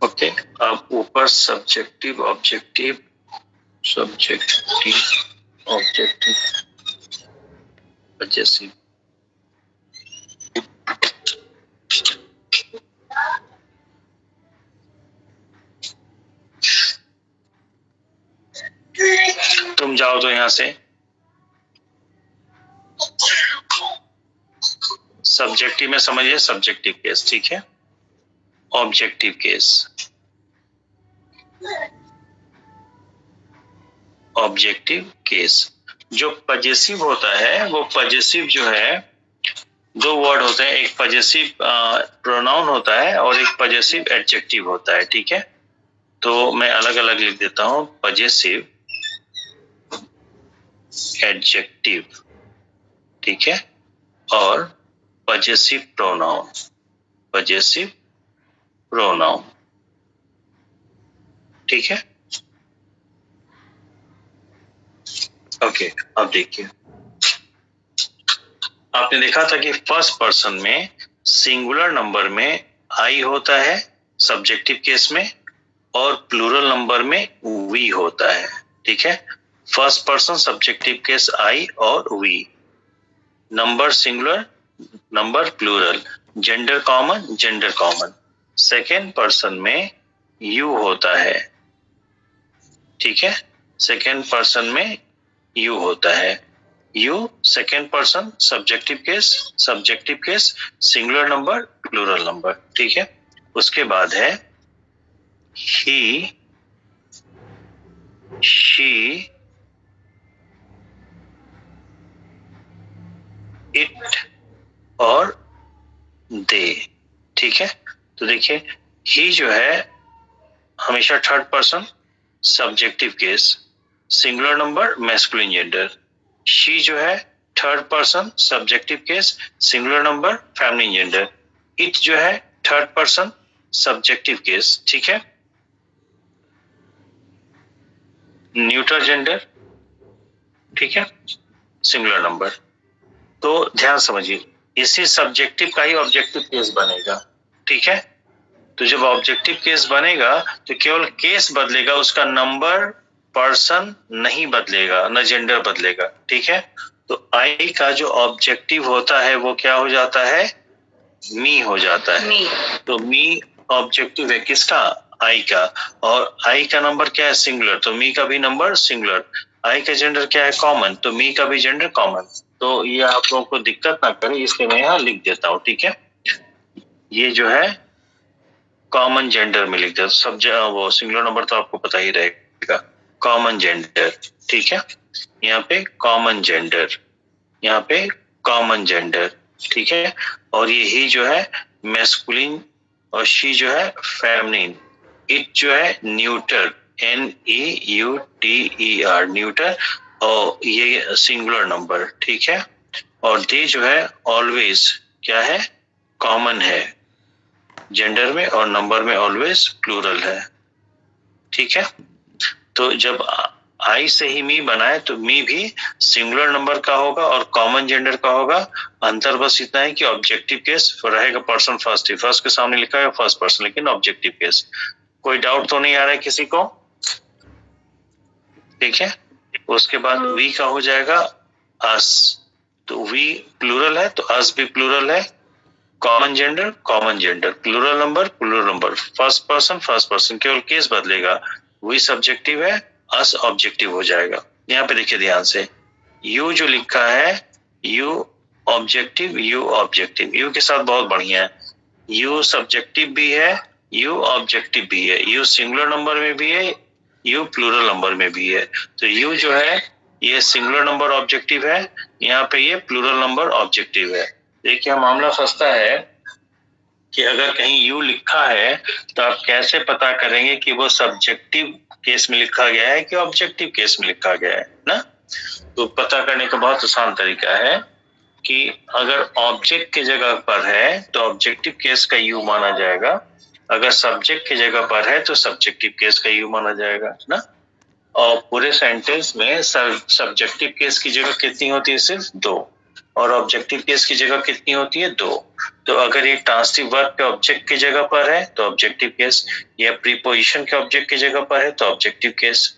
Okay, अब ऊपर subjective objective, subjective objective possessive, तुम जाओ तो यहां से सब्जेक्टिव में समझिए, सब्जेक्टिव केस। ठीक है, ऑब्जेक्टिव केस, ऑब्जेक्टिव केस जो पजेसिव होता है वो पजेसिव जो है दो वर्ड होते हैं, एक पजेसिव प्रोनाउन होता है और एक पजेसिव एडजेक्टिव होता है, ठीक है। तो मैं अलग अलग लिख देता हूं, पजेसिव एडजेक्टिव, ठीक है, और पजेसिव प्रोनाउन, पजेसिव प्रोनाउन, ठीक है। ओके, अब देखिए, आपने देखा था कि फर्स्ट पर्सन में सिंगुलर नंबर में आई होता है सब्जेक्टिव केस में, और प्लूरल नंबर में वी होता है, ठीक है। First person subjective case I और we, number singular, number plural, gender common, gender common. Second person में यू होता है, ठीक है, सेकेंड पर्सन में यू होता है, you second person subjective case singular number plural number, ठीक है। उसके बाद है ही, शी, इट और दे, ठीक है। तो देखिए, ही जो है हमेशा third person subjective case singular number masculine gender, she जो है third person subjective case singular number feminine gender, it जो है थर्ड पर्सन सब्जेक्टिव केस, ठीक है, न्यूट्रल जेंडर, ठीक है, सिंगुलर नंबर। तो ध्यान समझिए, इसी सब्जेक्टिव का ही ऑब्जेक्टिव केस बनेगा, ठीक है। तो जब ऑब्जेक्टिव केस बनेगा तो केवल केस बदलेगा, उसका नंबर पर्सन नहीं बदलेगा, न जेंडर बदलेगा, ठीक है। तो आई का जो ऑब्जेक्टिव होता है वो क्या हो जाता है, मी हो जाता है। तो मी ऑब्जेक्टिव है किसका, आई का, और आई का नंबर क्या है, सिंगुलर, तो मी का भी नंबर सिंगुलर। आई का जेंडर क्या है, कॉमन, तो मी का भी जेंडर कॉमन। तो ये आप लोगों को दिक्कत ना करे इसलिए मैं यहाँ लिख देता हूँ, ठीक है। ये जो है कॉमन जेंडर में लिख देता, वो सिंगुलर नंबर तो आपको पता ही रहेगा, कॉमन जेंडर, ठीक है। यहाँ पे कॉमन जेंडर, यहाँ पे कॉमन जेंडर, ठीक है। और ये ही जो है मैस्कुलिन और शी जो है फेमिनिन, इट जो है न्यूटर, NEUTER न्यूटर, और ये सिंगुलर नंबर, ठीक है। और दे जो है ऑलवेज क्या है, कॉमन है जेंडर में, और नंबर में ऑलवेज प्लूरल है, ठीक है। तो जब आई से ही मी बनाए तो मी भी सिंगुलर नंबर का होगा और कॉमन जेंडर का होगा। अंतर बस इतना है कि ऑब्जेक्टिव केस रहेगा पर्सन फर्स्ट ही, फर्स्ट के सामने लिखा है फर्स्ट पर्सन, लेकिन ऑब्जेक्टिव केस। कोई डाउट तो नहीं आ रहा है किसी को, ठीक है। उसके बाद वी का हो जाएगा अस, तो वी प्लूरल है तो अस भी प्लूरल है, common gender, plural number, first person, केवल केस बदलेगा, वी सब्जेक्टिव है, अस ऑब्जेक्टिव हो जाएगा। यहाँ पे देखिए ध्यान से, यू जो लिखा है, यू ऑब्जेक्टिव, यू के साथ बहुत बढ़िया है, यू सब्जेक्टिव भी है, यू ऑब्जेक्टिव भी है, यू सिंगुलर नंबर में भी है, यू प्लूरल नंबर में भी है। तो यू जो है ये सिंगुलर नंबर ऑब्जेक्टिव है, यहाँ पे ये प्लूरल नंबर ऑब्जेक्टिव है। देखिए मामला फंसता है कि अगर कहीं यू लिखा है तो आप कैसे पता करेंगे कि वो सब्जेक्टिव केस में लिखा गया है कि ऑब्जेक्टिव केस में लिखा गया है ना। तो पता करने का बहुत आसान तरीका है कि अगर ऑब्जेक्ट की जगह पर है तो ऑब्जेक्टिव केस का यू माना जाएगा, अगर सब्जेक्ट की जगह पर है तो सब्जेक्टिव केस का यू माना जाएगा ना। और पूरे सेंटेंस में सब्जेक्टिव केस की जगह कितनी होती है, सिर्फ दो, और ऑब्जेक्टिव केस की जगह कितनी होती है, दो। तो अगर ये ट्रांसिटिव वर्ब के ऑब्जेक्ट की जगह पर है तो ऑब्जेक्टिव केस, या प्रीपोजिशन के ऑब्जेक्ट की जगह पर है तो ऑब्जेक्टिव केस,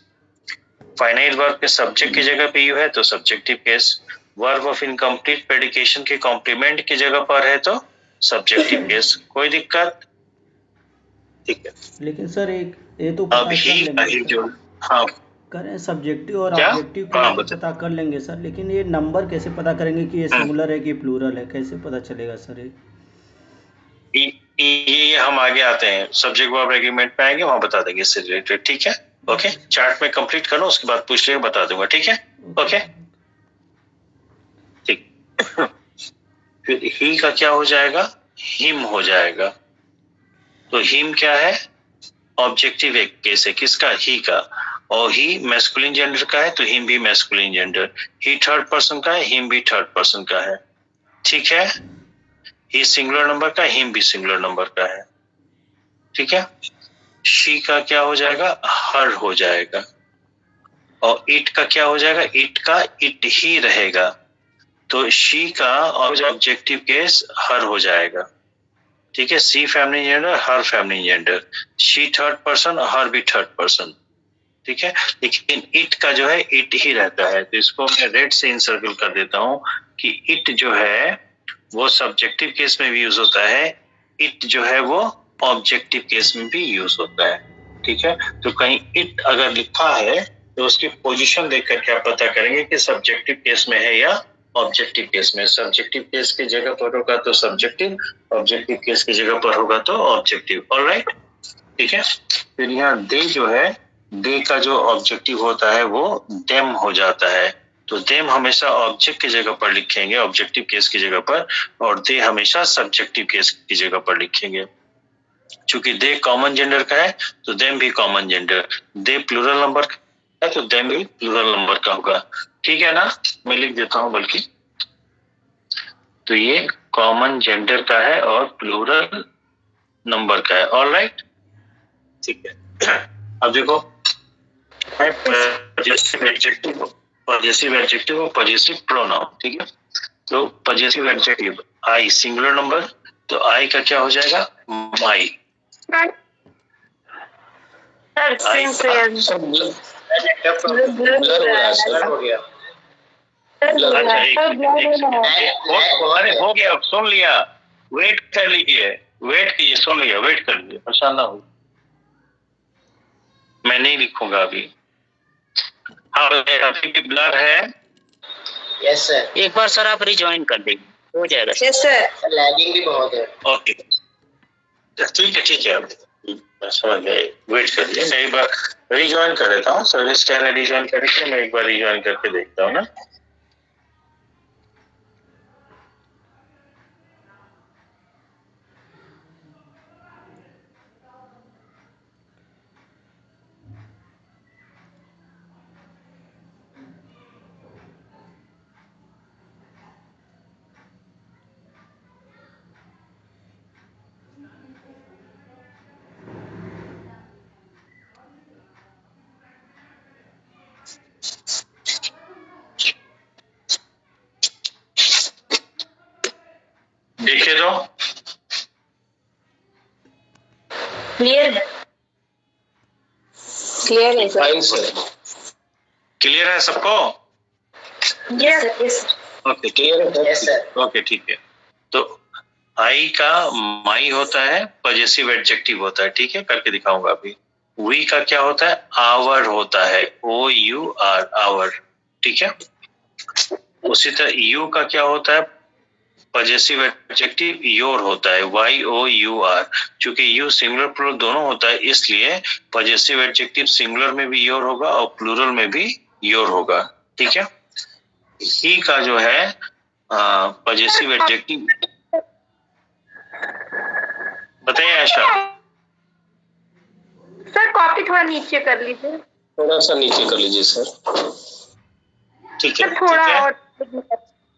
फाइनाइट वर्ब के सब्जेक्ट की जगह पे यू है तो subjective case, verb of incomplete predication के कॉम्प्लीमेंट की जगह पर है तो सब्जेक्टिव केस। कोई दिक्कत, ठीक है। लेकिन सर एक ये तो अब पता कर ही लेंगे जो, हाँ करें, सब्जेक्टिव और क्या, ऑब्जेक्टिव केस हाँ तो बता, पता कर लेंगे सर, लेकिन ये नंबर कैसे पता करेंगे कि ये सिंगुलर है कि प्लूरल है, कैसे पता चलेगा सर ये हम आगे आते हैं, सब्जेक्ट वर्ब एग्रीमेंट पे आएंगे, वहां बता देंगे इससे रिलेटेड, ठीक है। ओके, चार्ट में कंप्लीट करो, उसके बाद पूछ लेंगे, बता दूंगा, ठीक है। ओके। फिर ही का क्या हो जाएगा, हिम हो जाएगा। तो हिम क्या है, ऑब्जेक्टिव एक केस है, किसका, ही का। और ही मैस्कुलिन जेंडर का है तो हिम भी मैस्कुलिन जेंडर। ही थर्ड पर्सन का है, हिम भी थर्ड पर्सन का है। ठीक है, ही सिंगुलर नंबर का, हिम भी सिंगुलर नंबर का है। ठीक है, शी का क्या हो जाएगा, हर हो जाएगा। और इट का क्या हो जाएगा, इट का इट ही रहेगा। तो शी का ऑब्जेक्टिव केस हर हो जाएगा। ठीक है, she feminine gender, her feminine gender. She third person, her भी थर्ड पर्सन। ठीक है, लेकिन इट का जो है इट ही रहता है। तो इसको मैं रेड से इंसर्कल कर देता हूं कि इट जो है वो सब्जेक्टिव केस में भी यूज होता है, इट जो है वो ऑब्जेक्टिव केस में भी यूज होता है। ठीक है, तो कहीं इट अगर लिखा है तो उसकी पोजीशन देख करके आप पता करेंगे कि सब्जेक्टिव केस में है या ऑब्जेक्टिव केस में। सब्जेक्टिव केस की जगह पर होगा तो सब्जेक्टिव, ऑब्जेक्टिव केस की जगह पर होगा तो ऑब्जेक्टिव। ऑलराइट, ठीक है। फिर यहाँ दे जो है, दे का जो ऑब्जेक्टिव होता है वो देम हो जाता है। तो देम हमेशा ऑब्जेक्ट की जगह पर लिखेंगे, ऑब्जेक्टिव केस की जगह पर, और दे हमेशा सब्जेक्टिव केस की जगह पर लिखेंगे। चूंकि दे कॉमन जेंडर का है तो देम भी common gender. They plural number का है तो देम भी प्लूरल नंबर का होगा। ठीक है ना, मैं लिख देता हूं बल्कि। तो ये कॉमन जेंडर का है और प्लूरल नंबर का है। ऑलराइट, ठीक है। अब देखो, पजेसिव एडजेक्टिव और पजेसिव प्रोनाउन। ठीक है, तो पजेसिव एडजेक्टिव आई सिंगुलर नंबर, तो आई का क्या हो जाएगा, माई। सर ब्लर हो रहा है सर। हो गया, अरे हो गया, सुन लिया, वेट कर लीजिए, वेट कीजिए, सुन लिया, वेट कर लीजिए, परेशान ना हो, मैं नहीं लिखूंगा अभी। हाँ, अभी भी ब्लर है। Yes sir. एक बार सर आप रिज्वाइन कर देंगे, हो जाएगा। Yes sir. लैगिंग भी बहुत है। ओके, ठीक है, ठीक है, मैं समझ गया, वेट कर लीजिए, मैं एक बार रिज्वाइन कर देता हूँ। सर्विस क्या है, रिज्वाइन करके मैं एक बार रिज्वाइन करके देखता हूँ ना। देखिए तो क्लियर क्लियर है सर। Fine sir. क्लियर है सबको? यस ओके, क्लियर है। Yes sir. ओके, ठीक है। तो आई का माई होता है, पजेसिव एडजेक्टिव होता है। ठीक है, करके दिखाऊंगा अभी। वी का क्या होता है, आवर होता है, OUR, आवर। ठीक है, उसी तरह यू का क्या होता है, पजेसिव एडजेक्टिव योर होता है, YOUR। चूंकि यू सिंगुलर प्लूरल दोनों होता है, इसलिए पजेसिव एडजेक्टिव सिंगुलर में भी योर होगा और प्लूरल में भी योर होगा। ठीक है, ही का जो है पजेसिव एडजेक्टिव, बताइए आशा। सर कॉपी थोड़ा नीचे कर लीजिए। थोड़ा सा नीचे कर लीजिए सर। ठीक है, सर थोड़ा ठीक है, और।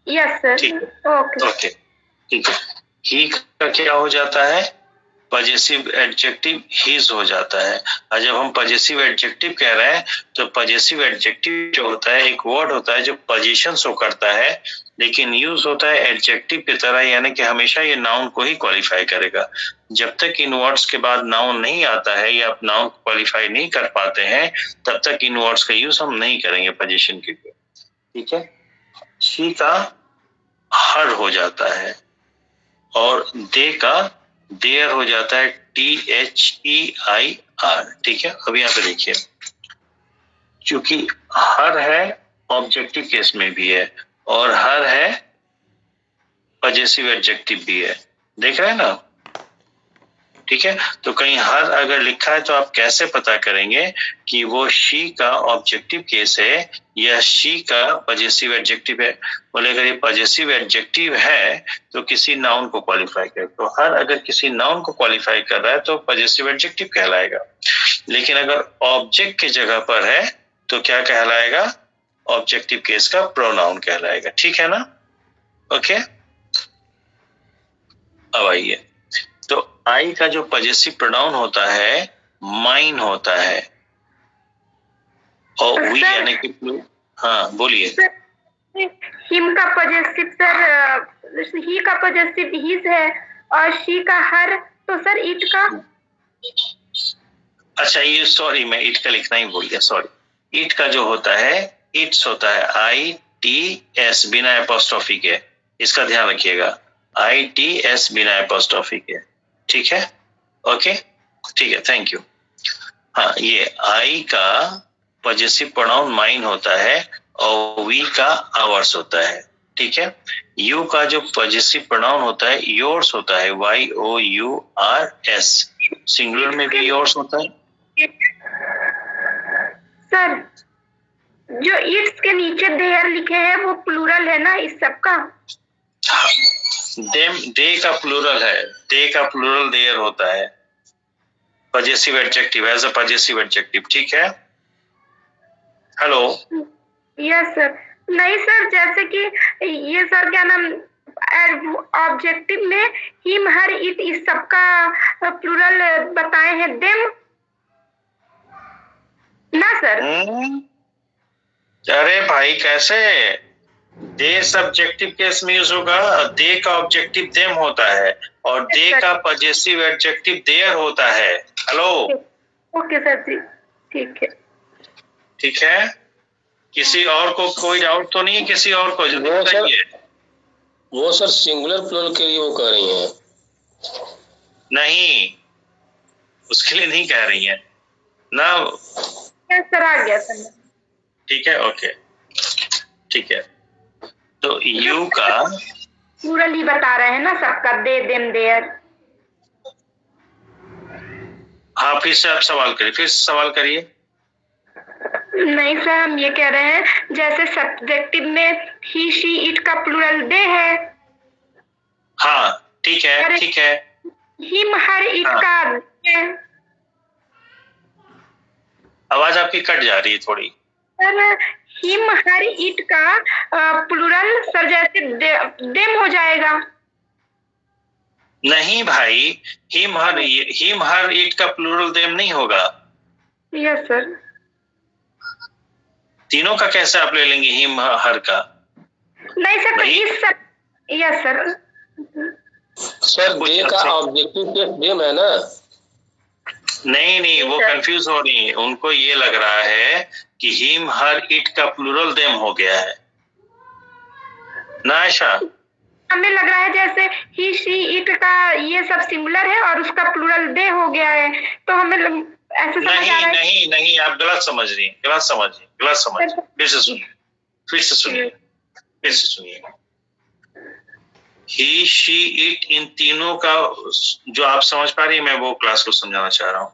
Yes sir. ठीक है, ओके ओके, ठीक है। ही का क्या हो जाता है, पजेसिव एडजेक्टिव हिज हो जाता है। और जब हम पजेसिव एडजेक्टिव कह रहे हैं तो पजेसिव एडजेक्टिव जो होता है एक वर्ड होता है जो पोजीशन शो करता है, लेकिन यूज होता है एडजेक्टिव की तरह, यानी कि हमेशा ये नाउन को ही क्वालिफाई करेगा। जब तक इन वर्ड्स के बाद नाउन नहीं आता है या आप नाउन क्वालिफाई नहीं कर पाते हैं, तब तक इन वर्ड्स का यूज हम नहीं करेंगे पोजीशन के लिए। ठीक है, शी का हर हो जाता है और दे का देयर हो जाता है, THEIR। ठीक है, अब यहाँ पे देखिए, चूंकि हर है ऑब्जेक्टिव केस में भी है और हर है पजेसिव एडजेक्टिव भी है, देख रहे हैं ना। ठीक है। तो कहीं हर अगर लिखा है तो आप कैसे पता करेंगे कि वो शी का ऑब्जेक्टिव केस है या शी का पजेसिव एडजेक्टिव है? बोले अगर ये पजेसिव एडजेक्टिव है तो किसी नाउन को क्वालिफाई करे, तो हर अगर किसी नाउन को क्वालिफाई कर रहा है तो पजेसिव एडजेक्टिव कहलाएगा। लेकिन अगर ऑब्जेक्ट की जगह पर है तो क्या कहलाएगा? ऑब्जेक्टिव केस का प्रोनाउन कहलाएगा। ठीक है ना? ओके, अब आइए, तो आई का जो पजेसिव प्रोनाउन होता है माइन होता है, और वी यानी कि हाँ बोलिए। हिम का पॉजिटिव सर, ही का पॉजिटिव हिज है और शी का हर, तो सर इट का। अच्छा ये सॉरी, मैं इट का लिखना ही भूल गया, सॉरी। इट का जो होता है इट्स होता है ITS बिना एपोस्ट्रोफी के, इसका ध्यान रखिएगा, ITS बिना एपोस्ट्रोफी के। ठीक है, ओके, ठीक है, थैंक यू। हाँ, ये आई का पजेसिव प्रोनाउन माइन होता है और वी का आवर्स होता है। ठीक है। यू का जो पजेसिव प्रोनाउन होता है योर्स होता है, YOURS, सिंगुलर में भी योर्स होता है। सर जो इट्स के नीचे देयर लिखे हैं वो प्लूरल है ना इस सब का? देम, दे का प्लूरल है, दे का प्लूरल देयर होता है, possessive adjective, as a possessive adjective. ठीक है, हेलो। Yes sir. नहीं सर, जैसे कि ये सर क्या नाम, ऑब्जेक्टिव में हिम हर इट इस सब का प्लूरल बताए हैं, देम ना सर? अरे भाई कैसे? दे सब्जेक्टिव केस में यूज होगा, दे का ऑब्जेक्टिव देम होता है और दे का पजेसिव एडजेक्टिव देयर होता है। हेलो, ओके सर जी, ठीक है। ठीक है, किसी और को कोई डाउट तो नहीं? किसी और को जो बताइए। वो सर सिंगुलर प्लूरल के लिए वो कह रही हैं। नहीं, उसके लिए नहीं कह रही है ना। सर आ गया सर। ठीक है, ओके, ठीक है। तो यू का प्लूरल ही बता रहे हैं ना सबका, दे देम देयर। हाँ, फिर से आप सवाल करिए, फिर से सवाल करिए। नहीं सर, हम ये कह रहे हैं जैसे सब्जेक्टिव में ही शी इट का प्लूरल दे है। हाँ ठीक है, ठीक है। हिम हर इट हाँ। का है। आवाज आपकी कट जा रही है थोड़ी। सर हिम हर इट का प्लूरल सर जैसे देम हो जाएगा। नहीं भाई, हिम हर इट का प्लूरल देम नहीं होगा। Yes sir. तीनों का कैसे आप ले लेंगे हिम हर का? नहीं सर, तो इस सब। Yes sir. सर दे का ऑब्जेक्टिव केस देम है ना? नहीं, वो कंफ्यूज हो रही है, उनको ये लग रहा है कि हिम हर इट का प्लूरल देम हो गया है ना आयशा? हमें लग रहा है जैसे ही शी इट का ये सब सिंगुलर है और उसका प्लूरल दे हो गया है, तो हमें ऐसे समझ आ रहा है। नहीं, आप गलत समझ रही हैं, गलत समझ। फिर से सुनिए। ही शी इट इन तीनों का जो आप समझ पा रही है, मैं वो क्लास को समझाना चाह रहा हूँ।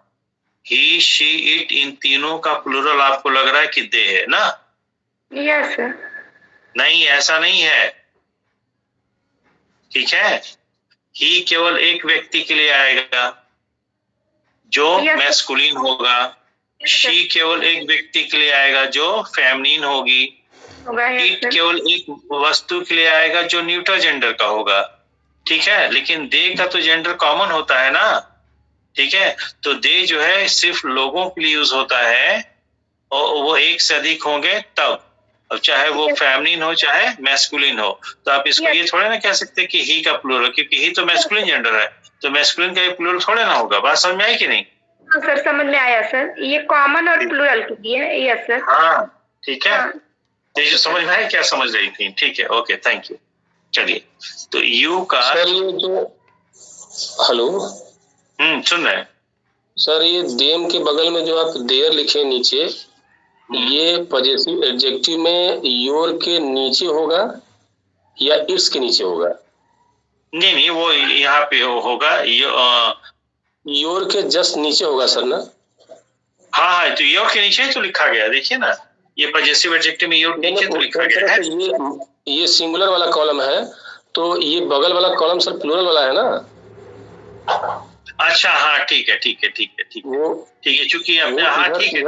ही शी इट इन तीनों का प्लूरल आपको लग रहा है कि दे है ना? Yes sir. नहीं, ऐसा नहीं है। ठीक है, ही केवल एक व्यक्ति के लिए आएगा जो मैस्कुलिन होगा, शी केवल एक व्यक्ति के लिए आएगा जो फेमिनिन होगी, इट केवल एक वस्तु के लिए आएगा जो न्यूट्रल जेंडर का होगा। ठीक है, लेकिन दे का तो जेंडर कॉमन होता है ना। ठीक है, तो दे जो है सिर्फ लोगों के लिए यूज होता है और वो एक से अधिक होंगे तब, अब चाहे वो फेमिनिन हो चाहे मैस्कुलिन हो। तो आप इसको ये थोड़े ना कह सकते कि ही का प्लूरल, क्योंकि ही तो मैस्कुलिन जेंडर है, तो मैस्कुलिन का ये प्लूरल थोड़े ना होगा। बात समझ में आई कि नहीं? हाँ सर, समझ में आया सर, ये कॉमन और प्लूरल के लिए है। Yes sir. हाँ ठीक है, हाँ। तो समझ में आया क्या समझ रही थी? ठीक है, ओके, थैंक यू। चलिए, तो यू का सर ये जो, हेलो सुन रहे हैं सर, ये देम के बगल में जो आप देयर लिखे नीचे, ये पजेसिव एडजेक्टिव में योर के नीचे होगा या इट्स के नीचे होगा? नहीं, वो यहाँ पे होगा, योर के जस्ट नीचे होगा सर ना? हाँ, तो योर के नीचे तो लिखा गया, देखिए ना, ये पजेसिव एडजेक्टिव में योर नीचे तो लिखा गया है। ये सिंगुलर वाला कॉलम है, तो ये बगल वाला कॉलम सर प्लूरल वाला है ना? अच्छा, हाँ, ठीक है, चूंकि आपने, हाँ, ठीक है,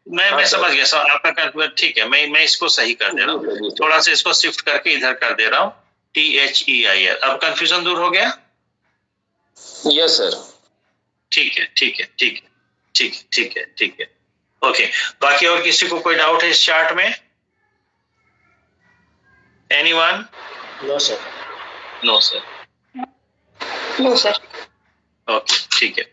मैं समझ गया सर आपका कंफ्यूजन। ठीक है, मैं इसको सही कर दे रहा हूँ, थोड़ा सा इसको शिफ्ट करके इधर कर दे रहा हूँ, THEIR। अब कंफ्यूजन दूर हो गया? Yes sir. ठीक है। ओके, बाकी और किसी को कोई डाउट है इस चार्ट में? एनीवन? No sir. ओके, ठीक है।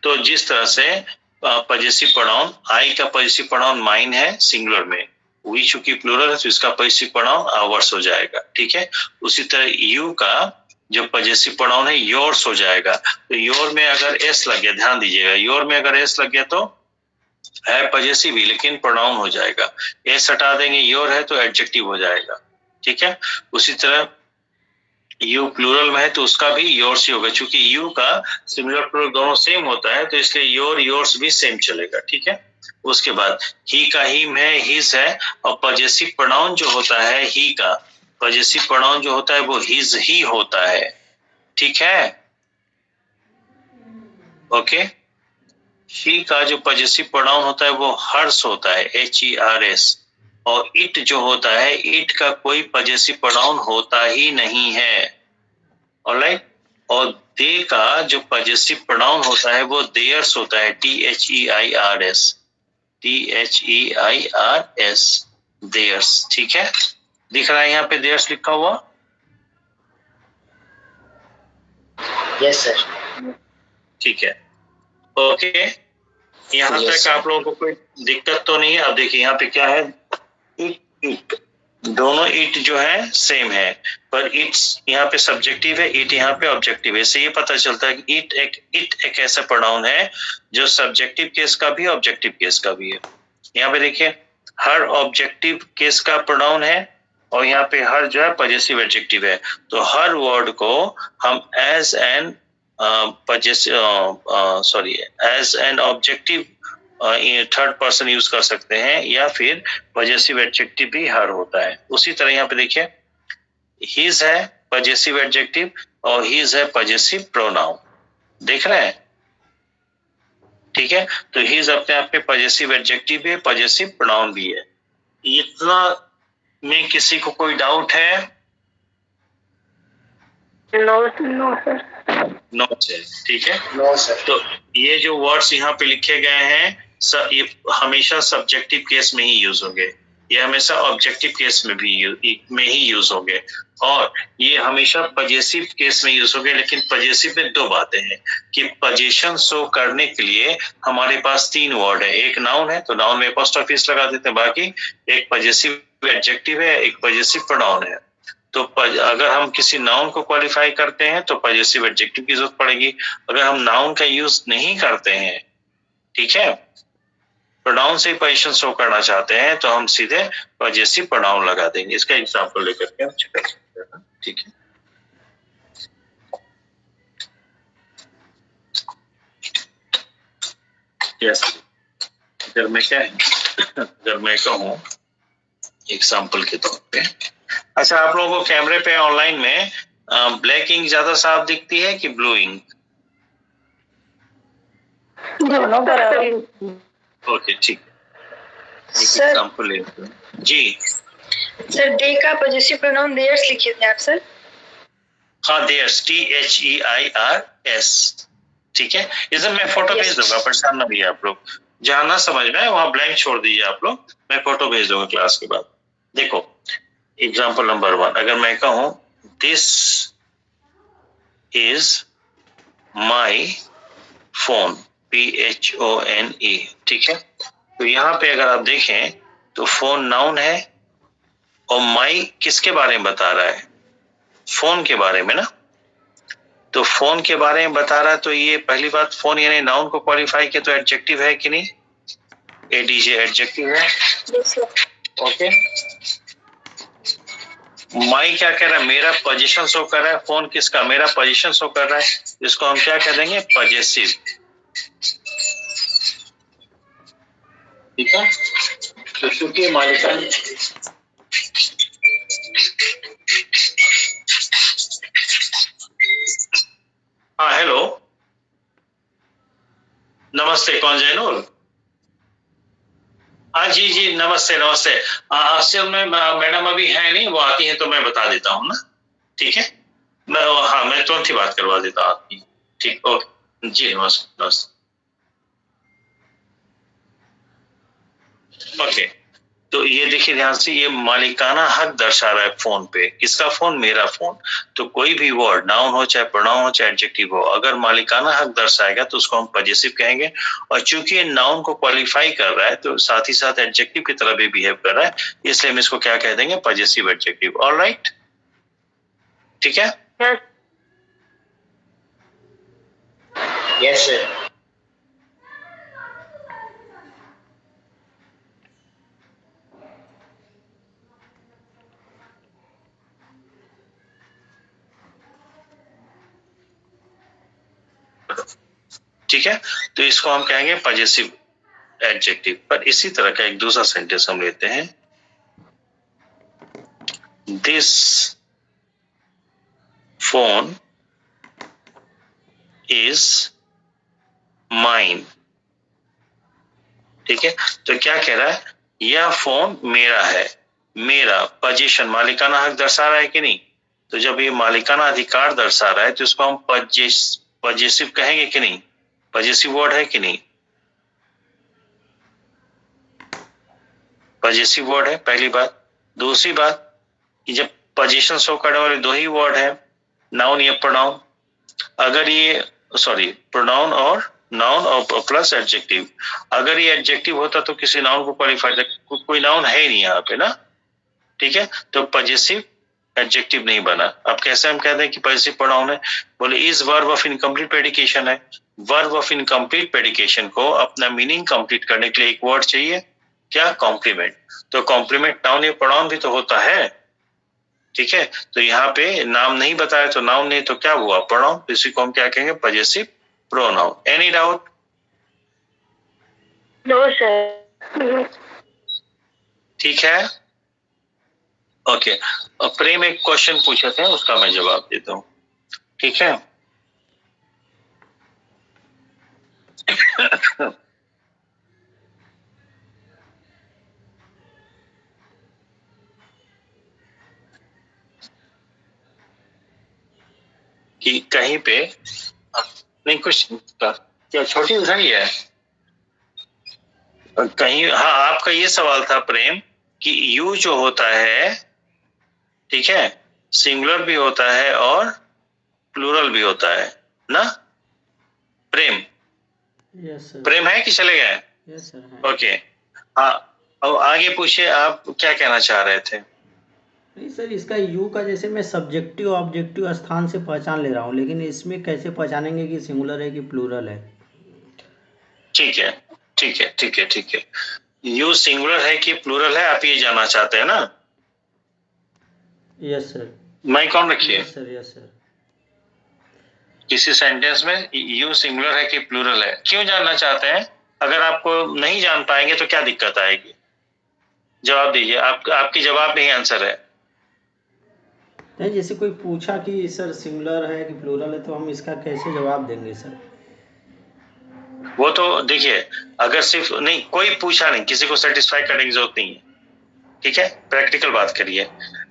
तो जिस तरह से पजेसिव प्रोनाउन, आई का पजेसिव प्रोनाउन माइन है सिंगुलर में, वी चूंकि प्लूरल है तो इसका पजेसिव प्रोनाउन आवर्स हो जाएगा, ठीक है। उसी तरह यू का जो पजेसिव प्रोनाउन है योर्स हो जाएगा। तो योर में अगर एस लग गया, ध्यान दीजिएगा, योर में अगर एस लग गया तो है पजेसिव ही, लेकिन प्रोनाउन हो जाएगा। एस हटा देंगे, योर है तो एडजेक्टिव हो जाएगा, ठीक है। उसी तरह यू प्लूरल में है तो उसका भी योर्स ही होगा, क्योंकि यू का सिंगुलर प्लूरल दोनों सेम होता है, तो इसलिए योर योर्स भी सेम चलेगा, ठीक है। उसके बाद ही का हिम है, हिज है, और पजेसिव प्रोनाउन जो होता है ही का, पजेसिव प्रोनाउन जो होता है वो हिज ही होता है, ठीक है। ओके, ही का जो पजेसिव प्रोनाउन होता है वो हर्स होता है, HERS, और इट जो होता है, इट का कोई पजेसिव प्रोनाउन होता ही नहीं है, ऑलराइट। और दे का जो पजेसिव प्रोनाउन होता है वो देयर्स होता है, THEIRS, देयर्स, ठीक है। दिख रहा है यहाँ पे देयर्स लिखा हुआ? Yes sir. ठीक है, ओके, यहाँ तक आप लोगों को कोई दिक्कत तो नहीं है? अब देखिए यहाँ पे क्या है, इट, दोनों इट जो है सेम है, पर इट्स यहाँ पे सब्जेक्टिव है, इट यहाँ पे ऑब्जेक्टिव है। इससे ये पता चलता है कि इट एक ऐसा प्रोनाउन है जो सब्जेक्टिव केस का भी ऑब्जेक्टिव केस का भी है। यहाँ पे देखिए, हर ऑब्जेक्टिव केस का प्रोनाउन है, और यहाँ पे हर जो है पजेसिव एडजेक्टिव है। तो हर वर्ड को हम as an objective third person use कर सकते हैं, या फिर पजेसिव एडजेक्टिव भी हर होता है। उसी तरह यहाँ पे देखिए, हिज है पजेसिव एडजेक्टिव और हिज है पजेसिव प्रोनाउन, देख रहे हैं, ठीक है। तो हिज अपने आप में पजेसिव एडजेक्टिव भी है, पजेसिव प्रोनाउन भी है। इतना में किसी को कोई डाउट है? No sir. नो सर, ठीक है। No sir. तो ये जो वर्ड्स यहाँ पे लिखे गए हैं ये हमेशा सब्जेक्टिव केस में ही यूज होंगे, ये हमेशा ऑब्जेक्टिव केस में भी ही यूज होंगे, और ये हमेशा पजेसिव केस में यूज होंगे। लेकिन पजेसिव में दो बातें हैं कि पजेशन शो करने के लिए हमारे पास तीन वर्ड है, एक नाउन है तो नाउन में एपोस्ट्रोफिस लगा देते हैं, बाकी एक पजेसिव एडजेक्टिव है, एक पजेसिव प्रोनाउन है। तो अगर हम किसी नाउन को क्वालिफाई करते हैं तो पजेसिव एडजेक्टिव की जरूरत पड़ेगी। अगर हम नाउन का यूज नहीं करते हैं, ठीक है, प्रोनाउन से पोजीशन शो करना चाहते हैं, तो हम सीधे पजेसिव प्रोनाउन लगा देंगे। इसका एग्जांपल लेकर के हम चेक कर सकते हैं, ठीक है। यस, अगर मैं कहूँ एग्जांपल के तौर पे, अच्छा, आप लोगों को कैमरे पे ऑनलाइन में ब्लैक इंक ज्यादा साफ दिखती है कि ब्लू इंक? दोनों बराबर। ओके, ठीक है, एक एग्जांपल लेते हैं जी। सर, दे का पजेसिव प्रोनाउन देयर्स लिखे थे आप सर? हाँ, देयर्स, THEIRS, ठीक है। इसे मैं फोटो भेज दूंगा, परेशान ना भी आप लोग, जहां ना समझ में आए वहां ब्लैंक छोड़ दीजिए आप लोग, मैं फोटो भेज दूंगा क्लास के बाद। देखो, एग्जांपल नंबर 1, अगर मैं कहूं this is my phone, PHONE, ठीक है। तो यहाँ पे अगर आप देखें तो फोन नाउन है, और माई किसके बारे में बता रहा है? फोन के बारे में ना। तो फोन के बारे में बता रहा है, तो ये पहली बात, फोन यानी नाउन को क्वालिफाई किया तो एडजेक्टिव है कि नहीं? ADJ एडजेक्टिव है, ओके। माई क्या कह रहा है, मेरा पोजीशन शो कर रहा है, फोन किसका, मेरा पोजीशन शो कर रहा है, इसको हम क्या कह देंगे, पॉजेसिव। ठीक है, तो चूंकि मालिका, हाँ हेलो, नमस्ते, कौन, जैनुल? हाँ जी जी, नमस्ते नमस्ते। असल में मैडम अभी है नहीं, वो आती है तो मैं बता देता हूँ ना। ठीक है, मैं तुरंत ही बात करवा देता हूँ आपकी। ठीक, ओके जी, नमस्ते नमस्ते। ओके, तो ये देखिए ध्यान से, ये मालिकाना हक दर्शा रहा है फोन पे, किसका फोन, मेरा फोन। तो कोई भी वर्ड, नाउन हो चाहे प्रोनाउन हो चाहे एडजेक्टिव हो, अगर मालिकाना हक दर्शाएगा तो उसको हम पॉजेसिव कहेंगे। और चूंकि ये नाउन को क्वालिफाई कर रहा है तो साथ ही साथ एडजेक्टिव की तरह भी बिहेव कर रहा है, इसलिए हम इसको क्या कह देंगे, पॉजेसिव एडजेक्टिव। ऑलराइट, ठीक है। Yes sir. ठीक है, तो इसको हम कहेंगे पॉजेसिव एडजेक्टिव। पर इसी तरह का एक दूसरा सेंटेंस हम लेते हैं, दिस फोन इज माइन। ठीक है, तो क्या कह रहा है, यह फोन मेरा है, मेरा पोजीशन मालिकाना हक दर्शा रहा है कि नहीं। तो जब ये मालिकाना अधिकार दर्शा रहा है तो इसको हम पॉजेसिव कहेंगे कि नहीं, पॉजेसिव वर्ड है कि नहीं, पॉजेसिव वर्ड है, पहली बात। दूसरी बात कि जब पोजीशन शो करने वाले दो ही वर्ड है, नाउन या प्रोनाउन, अगर ये प्रोनाउन और नाउन और प्लस एडजेक्टिव, अगर ये एडजेक्टिव होता तो किसी नाउन को क्वालिफाई, कोई नाउन है ही नहीं यहाँ पे ना। ठीक है, तो पॉजेसिव एडजेक्टिव नहीं बना। अब कैसे हम कहते हैं कि पॉजेसिव प्रोनाउन है, बोले इज वर्ब ऑफ इनकम्प्लीट प्रेडिकेशन है। वर्ब ऑफ इनकम्प्लीट प्रेडिकेशन को अपना मीनिंग कंप्लीट करने के लिए एक वर्ड चाहिए, क्या, कॉम्प्लीमेंट। तो कॉम्प्लीमेंट नाउन या प्रोनाउन भी तो होता है। ठीक है, तो यहाँ पे नाम नहीं बताया तो नाउन नहीं तो क्या हुआ, प्रोनाउन। इसी को हम क्या कहेंगे, possessive pronoun. Any doubt? No sir. ठीक है, ओके। और प्रेम एक क्वेश्चन पूछे थे, उसका मैं जवाब देता हूँ। ठीक है कि कहीं पे नहीं, कुछ क्या छोटी उधारी है कहीं। हाँ, आपका ये सवाल था प्रेम कि यू जो होता है, ठीक है, सिंगुलर भी होता है और प्लूरल भी होता है ना प्रेम। Yes sir. प्रेम है कि चले गए? यस सर है। ओके, हाँ, अब आगे पूछिए, आप क्या कहना चाह रहे थे? नहीं सर, इसका यू का जैसे मैं सब्जेक्टिव ऑब्जेक्टिव स्थान से पहचान ले रहा हूँ, लेकिन इसमें कैसे पहचानेंगे कि सिंगुलर है कि प्लूरल है। ठीक है ठीक है ठीक है ठीक है, यू सिंगुलर है कि प्लूरल है, आप ये जानना चाहते हैं ना। Yes sir. माइक ऑन रखिए। Yes sir. Yes sir. किसी सेंटेंस में यू सिंगुलर है कि प्लूरल है, क्यों जानना चाहते हैं? अगर आपको नहीं जान पाएंगे तो क्या दिक्कत आएगी, जवाब दीजिए। आपकी जवाब में ही आंसर है। नहीं, जैसे कोई पूछा कि सर सिंगुलर है कि प्लूरल है तो हम इसका कैसे जवाब देंगे सर। वो तो देखिए, अगर सिर्फ नहीं, कोई पूछा नहीं, किसी को सेटिस्फाई करने की जरूरत नहीं है। ठीक है, प्रैक्टिकल बात करिए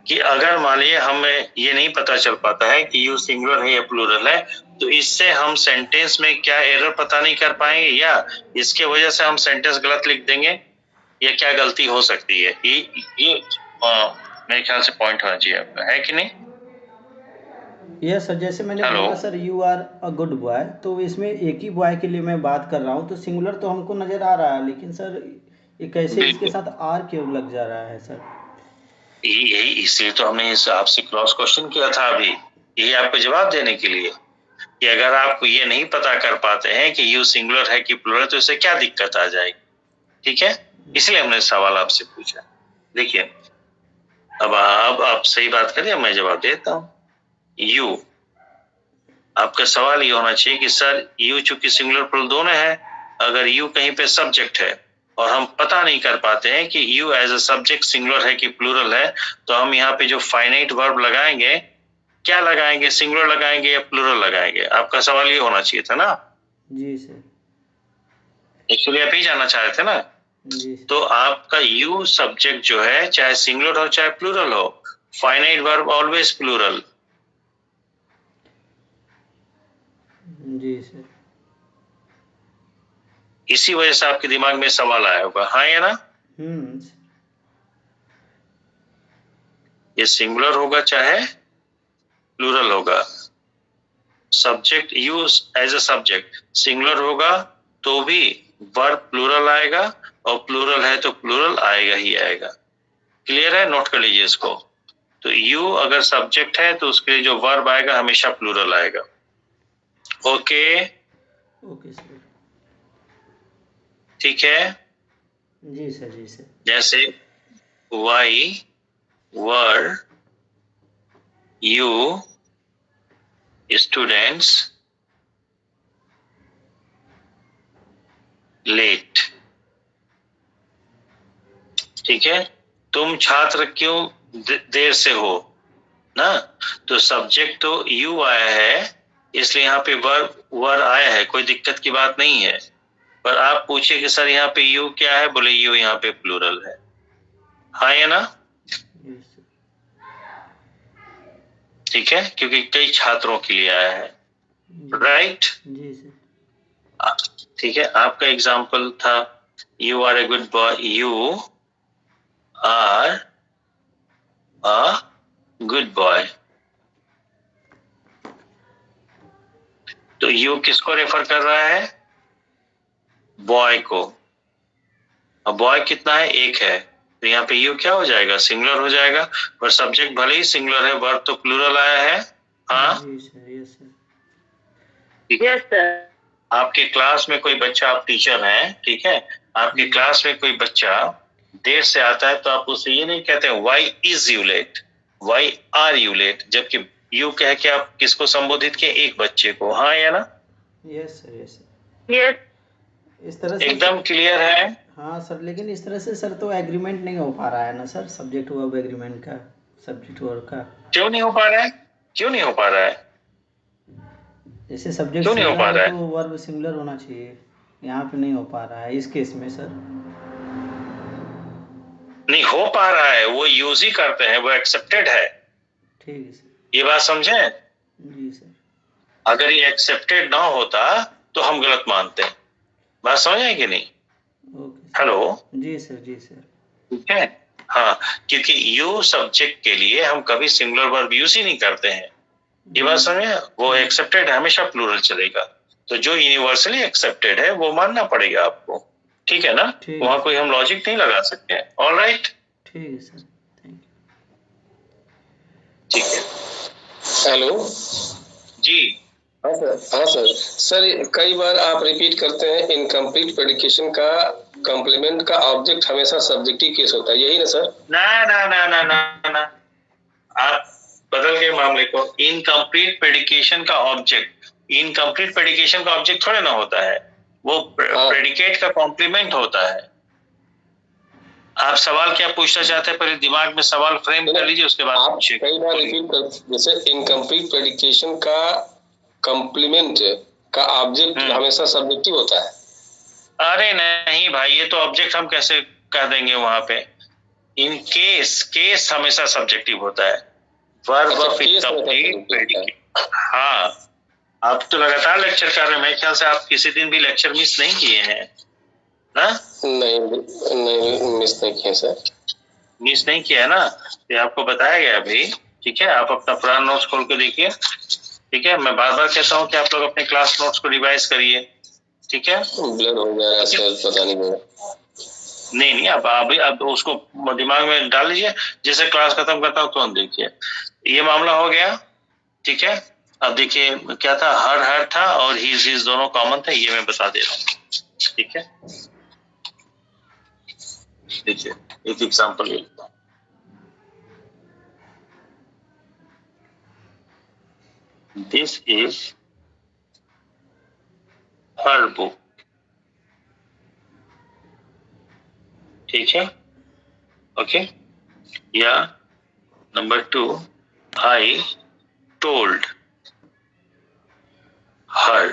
कि अगर मान लीजिए हमें ये नहीं पता चल पाता है कि यू सिंगुलर है या प्लूरल है, तो इससे हम सेंटेंस में क्या एरर पता नहीं कर पाएंगे, या इसके वजह से हम सेंटेंस गलत लिख देंगे, या क्या गलती हो सकती है, ये मेरे ख्याल से पॉइंट होना चाहिए आपका, है कि नहीं? यस सर, जैसे मैंने हेलो, बोला sir you are a good boy, तो इसमें एक ही बॉय के लिए मैं बात कर रहा हूँ, तो सिंगुलर तो हमको नज़र आ रहा है, लेकिन सर ये कैसे इसके बिल्कुल, साथ आर क्यों लग जा रहा है सर। यही इसलिए तो हमने आपसे क्रॉस क्वेश्चन किया था अभी, यही आपको जवाब देने के लिए कि अगर आप ये नहीं पता कर पाते हैं कि यू सिंगुलर है कि प्लूरल, तो इससे क्या दिक्कत आ जाएगी। ठीक है, इसलिए हमने सवाल आपसे पूछा। देखिए, अब आप सही बात करिए, मैं जवाब देता हूँ। यू, आपका सवाल ये होना चाहिए कि सर यू चूंकि सिंगुलर प्लूरल दोनों है, अगर यू कहीं पे सब्जेक्ट है और हम पता नहीं कर पाते हैं कि you as a subject singular है कि प्लूरल है, तो हम यहाँ पे जो फाइनाइट वर्ब लगाएंगे, क्या लगाएंगे, सिंगुलर लगाएंगे या प्लूरल लगाएंगे? आपका सवाल ये होना चाहिए था ना। जी सर। एक्चुअली आप ही जानना चाह रहे थे ना। जी सर। तो आपका यू सब्जेक्ट जो है, चाहे सिंगुलर हो चाहे प्लूरल हो, फाइनाइट वर्ब ऑलवेज प्लूरल। जी सर। इसी वजह से आपके दिमाग में सवाल आया होगा, हाँ या ना। ये सिंगुलर होगा चाहे प्लूरल होगा, subject you as a subject singular होगा तो भी वर्ब प्लूरल आएगा, और प्लूरल है तो प्लूरल आएगा ही आएगा। क्लियर है? नोट कर लीजिए इसको। तो यू अगर सब्जेक्ट है तो उसके लिए जो वर्ब आएगा हमेशा प्लूरल आएगा। Okay, okay sir. ठीक है। जी सर। जी सर। जैसे why were you students let. ठीक है, तुम छात्र क्यों देर से हो ना। तो सब्जेक्ट तो यू आया है, इसलिए यहाँ पे वर आया है, कोई दिक्कत की बात नहीं है। पर आप पूछिए कि सर यहाँ पे यू क्या है, बोले यू यहाँ पे प्लूरल है, हाँ या ना। ठीक है, क्योंकि कई छात्रों के लिए आया है, राइट। जी सर। ठीक है, आपका एग्जाम्पल था you are a good boy, you are a good boy. तो यू किसको रेफर कर रहा है? बॉय को। अब बॉय कितना है? एक है, तो यहाँ पे यू क्या हो जाएगा? सिंगुलर हो जाएगा। पर सब्जेक्ट भले ही सिंगुलर है, वर्ब तो प्लूरल आया है, हाँ। जी सर। Yes sir. ठीक है सर। आपके क्लास में कोई बच्चा, आप टीचर हैं, ठीक है, आपके क्लास में कोई बच्चा देर से आता है तो आप उसे ये नहीं कहते why is you late, why are you late, जबकि यू कह के आप किसको संबोधित किए? एक बच्चे को, हाँ या ना। Yes sir. Yes sir. Yes, इस तरह से एकदम क्लियर है। हाँ सर, लेकिन इस तरह से सर तो एग्रीमेंट नहीं हो पा रहा है ना सर, सब्जेक्ट वर्ब एग्रीमेंट का, सब्जेक्ट वर्ब का। क्यों नहीं हो पा रहा है? क्यों नहीं हो पा रहा है? जैसे सब्जेक्ट क्यों नहीं हो सिंगुलर पा है रहा तो वर्ब सिंगुलर होना चाहिए, यहाँ पे नहीं हो पा रहा है इस केस में सर। नहीं हो पा रहा है, वो यूज ही करते हैं, वो एक्सेप्टेड है। ठीक है सर। ये बात समझे? जी सर। अगर ये एक्सेप्टेड ना होता तो हम गलत मानते हैं। बात समझ आई कि नहीं? ओके। हेलो। जी सर। जी सर। ठीक है, हाँ, क्योंकि यू सब्जेक्ट के लिए हम कभी सिंगुलर वर्ब यूज ही नहीं करते हैं। ये बात समझे? वो एक्सेप्टेड है, हमेशा प्लूरल चलेगा। तो जो यूनिवर्सली एक्सेप्टेड है वो मानना पड़ेगा आपको, ठीक है ना। वहां कोई हम लॉजिक नहीं लगा सकते हैं। ऑलराइट, ठीक है सर। थैंक ठीक है। हेलो। जी हाँ सर। हाँ सर। सर कई बार आप रिपीट करते हैं इनकम्प्लीट प्रेडिकेशन का कॉम्प्लीमेंट का ऑब्जेक्ट हमेशा सब्जेक्टिव केस होता है, यही ना सर? ना ना ना ना ना ना, आप बदल गए मामले को। इनकम्प्लीट प्रेडिकेशन का ऑब्जेक्ट, इनकम्प्लीट प्रेडिकेशन का ऑब्जेक्ट थोड़े ना होता है, वो प्रेडिकेट का कॉम्प्लीमेंट होता है। आप सवाल क्या पूछना चाहते हैं, पहले दिमाग में सवाल फ्रेम कर लीजिए, उसके बाद आप पूछिए। कई बार रिपीट कर, जैसे इनकम्प्लीट प्रेडिकेशन का कॉम्प्लीमेंट का ऑब्जेक्ट हमेशा सब्जेक्टिव होता है। अरे नहीं भाई, ये तो ऑब्जेक्ट हम कैसे कह देंगे वहां पे? इन केस, केस हमेशा सब्जेक्टिव होता है। Verb of incomplete predicate. हाँ, आप तो लगातार लेक्चर कर रहे हैं, मेरे ख्याल से आप किसी दिन भी लेक्चर मिस नहीं किए हैं ना? नहीं मिस नहीं किया सर। मिस नहीं किया है ना, ये आपको बताया गया अभी। ठीक है, आप अपना पुराना नोट्स खोल के देखिए। ठीक है, मैं बार बार कहता हूँ कि आप लोग अपने क्लास नोट्स को रिवाइज करिए। ठीक है, ब्लर हो गया सर, पता नहीं। नहीं, अब उसको दिमाग में डाल लीजिए, जैसे क्लास खत्म करता हूँ तुरंत देखिए। ये मामला हो गया, ठीक है। अब देखिए क्या था, हर था और ही दोनों कॉमन थे, ये मैं बता दे रहा हूँ। ठीक है, देखिए एक एग्जाम्पल लेता हूँ। दिस इज हर बुक, ठीक है, ओके। या नंबर 2, आई टोल्ड हर।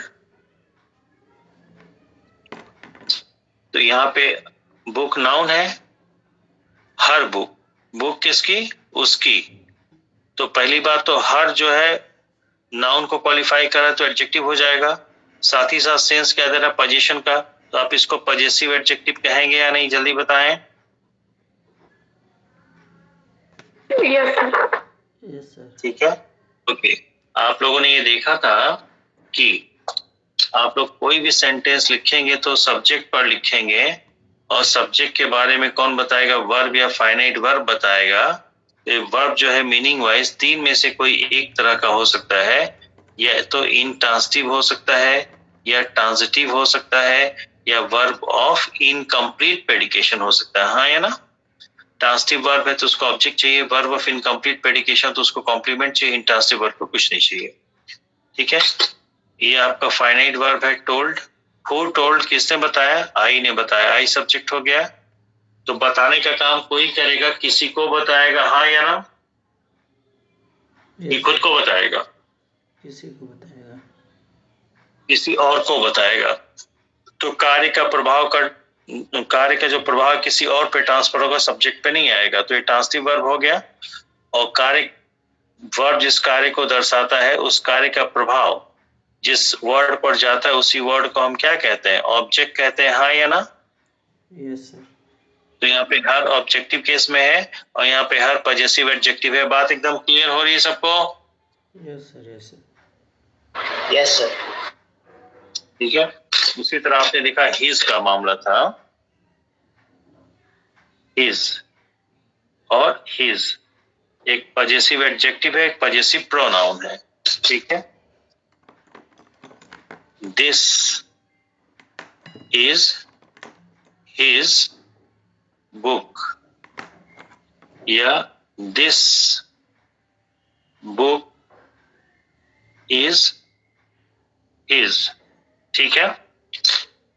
तो यहाँ पे बुक नाउन है, हर बुक, बुक किसकी, उसकी। तो पहली बात तो हर जो है नाउन को क्वालिफाई कर रहा है तो एडजेक्टिव हो जाएगा। साथ ही साथ सेंस क्या दे रहा है, पोजीशन का, तो आप इसको पॉजेसिव एडजेक्टिव कहेंगे या नहीं, जल्दी बताएं। Yes sir. Yes sir. ठीक है, ओके। आप लोगों ने ये देखा था कि आप लोग कोई भी सेंटेंस लिखेंगे तो सब्जेक्ट पर लिखेंगे, और सब्जेक्ट के बारे में कौन बताएगा, वर्ब या फाइनाइट वर्ब बताएगा। वर्ब जो है मीनिंग वाइज 3 में से कोई एक तरह का हो सकता है, या तो इंट्रांसिटिव हो सकता है, या ट्रांजिटिव हो सकता है, या वर्ब ऑफ इनकम्प्लीट प्रेडिकेशन हो सकता है, हाँ या ना। ट्रांजिटिव वर्ब है तो उसको ऑब्जेक्ट चाहिए, वर्ब ऑफ इनकम्प्लीट प्रेडिकेशन तो उसको कॉम्प्लीमेंट चाहिए, इंट्रांजिटिव वर्ब को कुछ नहीं चाहिए, ठीक है। ये आपका फाइनाइट वर्ब है टोल्ड। हु टोल्ड, किसने बताया, आई ने बताया, आई सब्जेक्ट हो गया। तो बताने का काम कोई करेगा, किसी को बताएगा, हाँ या ना, ये खुद को बताएगा, किसी को बताएगा, किसी और को बताएगा। तो कार्य का जो प्रभाव किसी और पे ट्रांसफर होगा, सब्जेक्ट पे नहीं आएगा, तो ये ट्रांसिटिव वर्ब हो गया। और कार्य वर्ब जिस कार्य को दर्शाता है, उस कार्य का प्रभाव जिस वर्ड पर जाता है, उसी वर्ड को हम क्या कहते हैं, ऑब्जेक्ट कहते हैं, हाँ या ना। Yes sir. तो यहाँ पे हर ऑब्जेक्टिव केस में है, और यहाँ पे हर पॉजेसिव एडजेक्टिव है। बात एकदम क्लियर हो रही है सबको? Yes sir. Yes sir. Yes sir. ठीक है। उसी तरह आपने देखा हिज का मामला था, हिज और हिज एक पॉजेसिव एडजेक्टिव है, एक पॉजेसिव प्रोनाउन है, ठीक है। दिस इज हिज बुक, या दिस बुक इज हिज, ठीक है।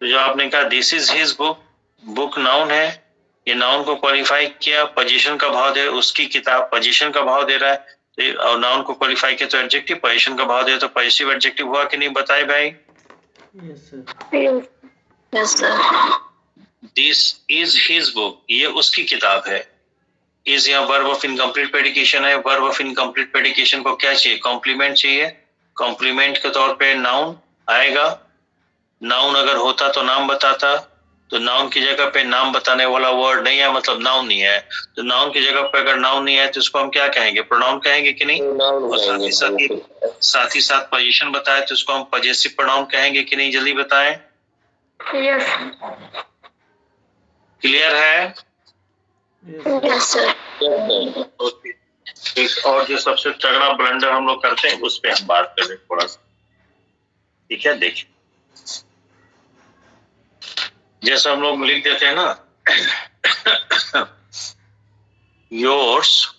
तो जो आपने कहा this is his book, book noun है, ये नाउन को क्वालिफाई किया, पोजीशन का भाव दे, उसकी किताब पोजीशन का भाव दे रहा है, तो और नाउन को क्वालिफाई किया तो एडजेक्टिव, पोजीशन का भाव दे तो पॉजिटिव एडजेक्टिव हुआ कि नहीं, बताए भाई। Yes sir. Yes sir. This is his book, ये उसकी किताब है। इज यहाँ वर्ब ऑफ इनकम्प्लीट प्रेडिकेशन है, वर्ब ऑफ इनकम्प्लीट प्रेडिकेशन को क्या चाहिए, कॉम्प्लीमेंट चाहिए। कॉम्प्लीमेंट के तौर पे नाउन आएगा, नाउन अगर होता तो नाम बताता, तो नाउन की जगह पे नाम बताने वाला वर्ड नहीं है, मतलब नाउन नहीं है। तो नाउन की जगह पे अगर नाउन नहीं है तो उसको हम क्या कहेंगे, प्रोनाउन कहेंगे कि नहीं। और साथ ही साथ पोजीशन बताए तो उसको हम पॉजेसिव प्रोनाउन कहेंगे कि नहीं, जल्दी बताएं। यस। क्लियर है? Yes sir. ओके। एक और जो सबसे तगड़ा ब्लंडर हम लोग करते हैं, उस पे हम बात कर रहे हैं थोड़ा सा, ठीक है। देखिए, जैसे हम लोग लिख देते हैं ना, योर्स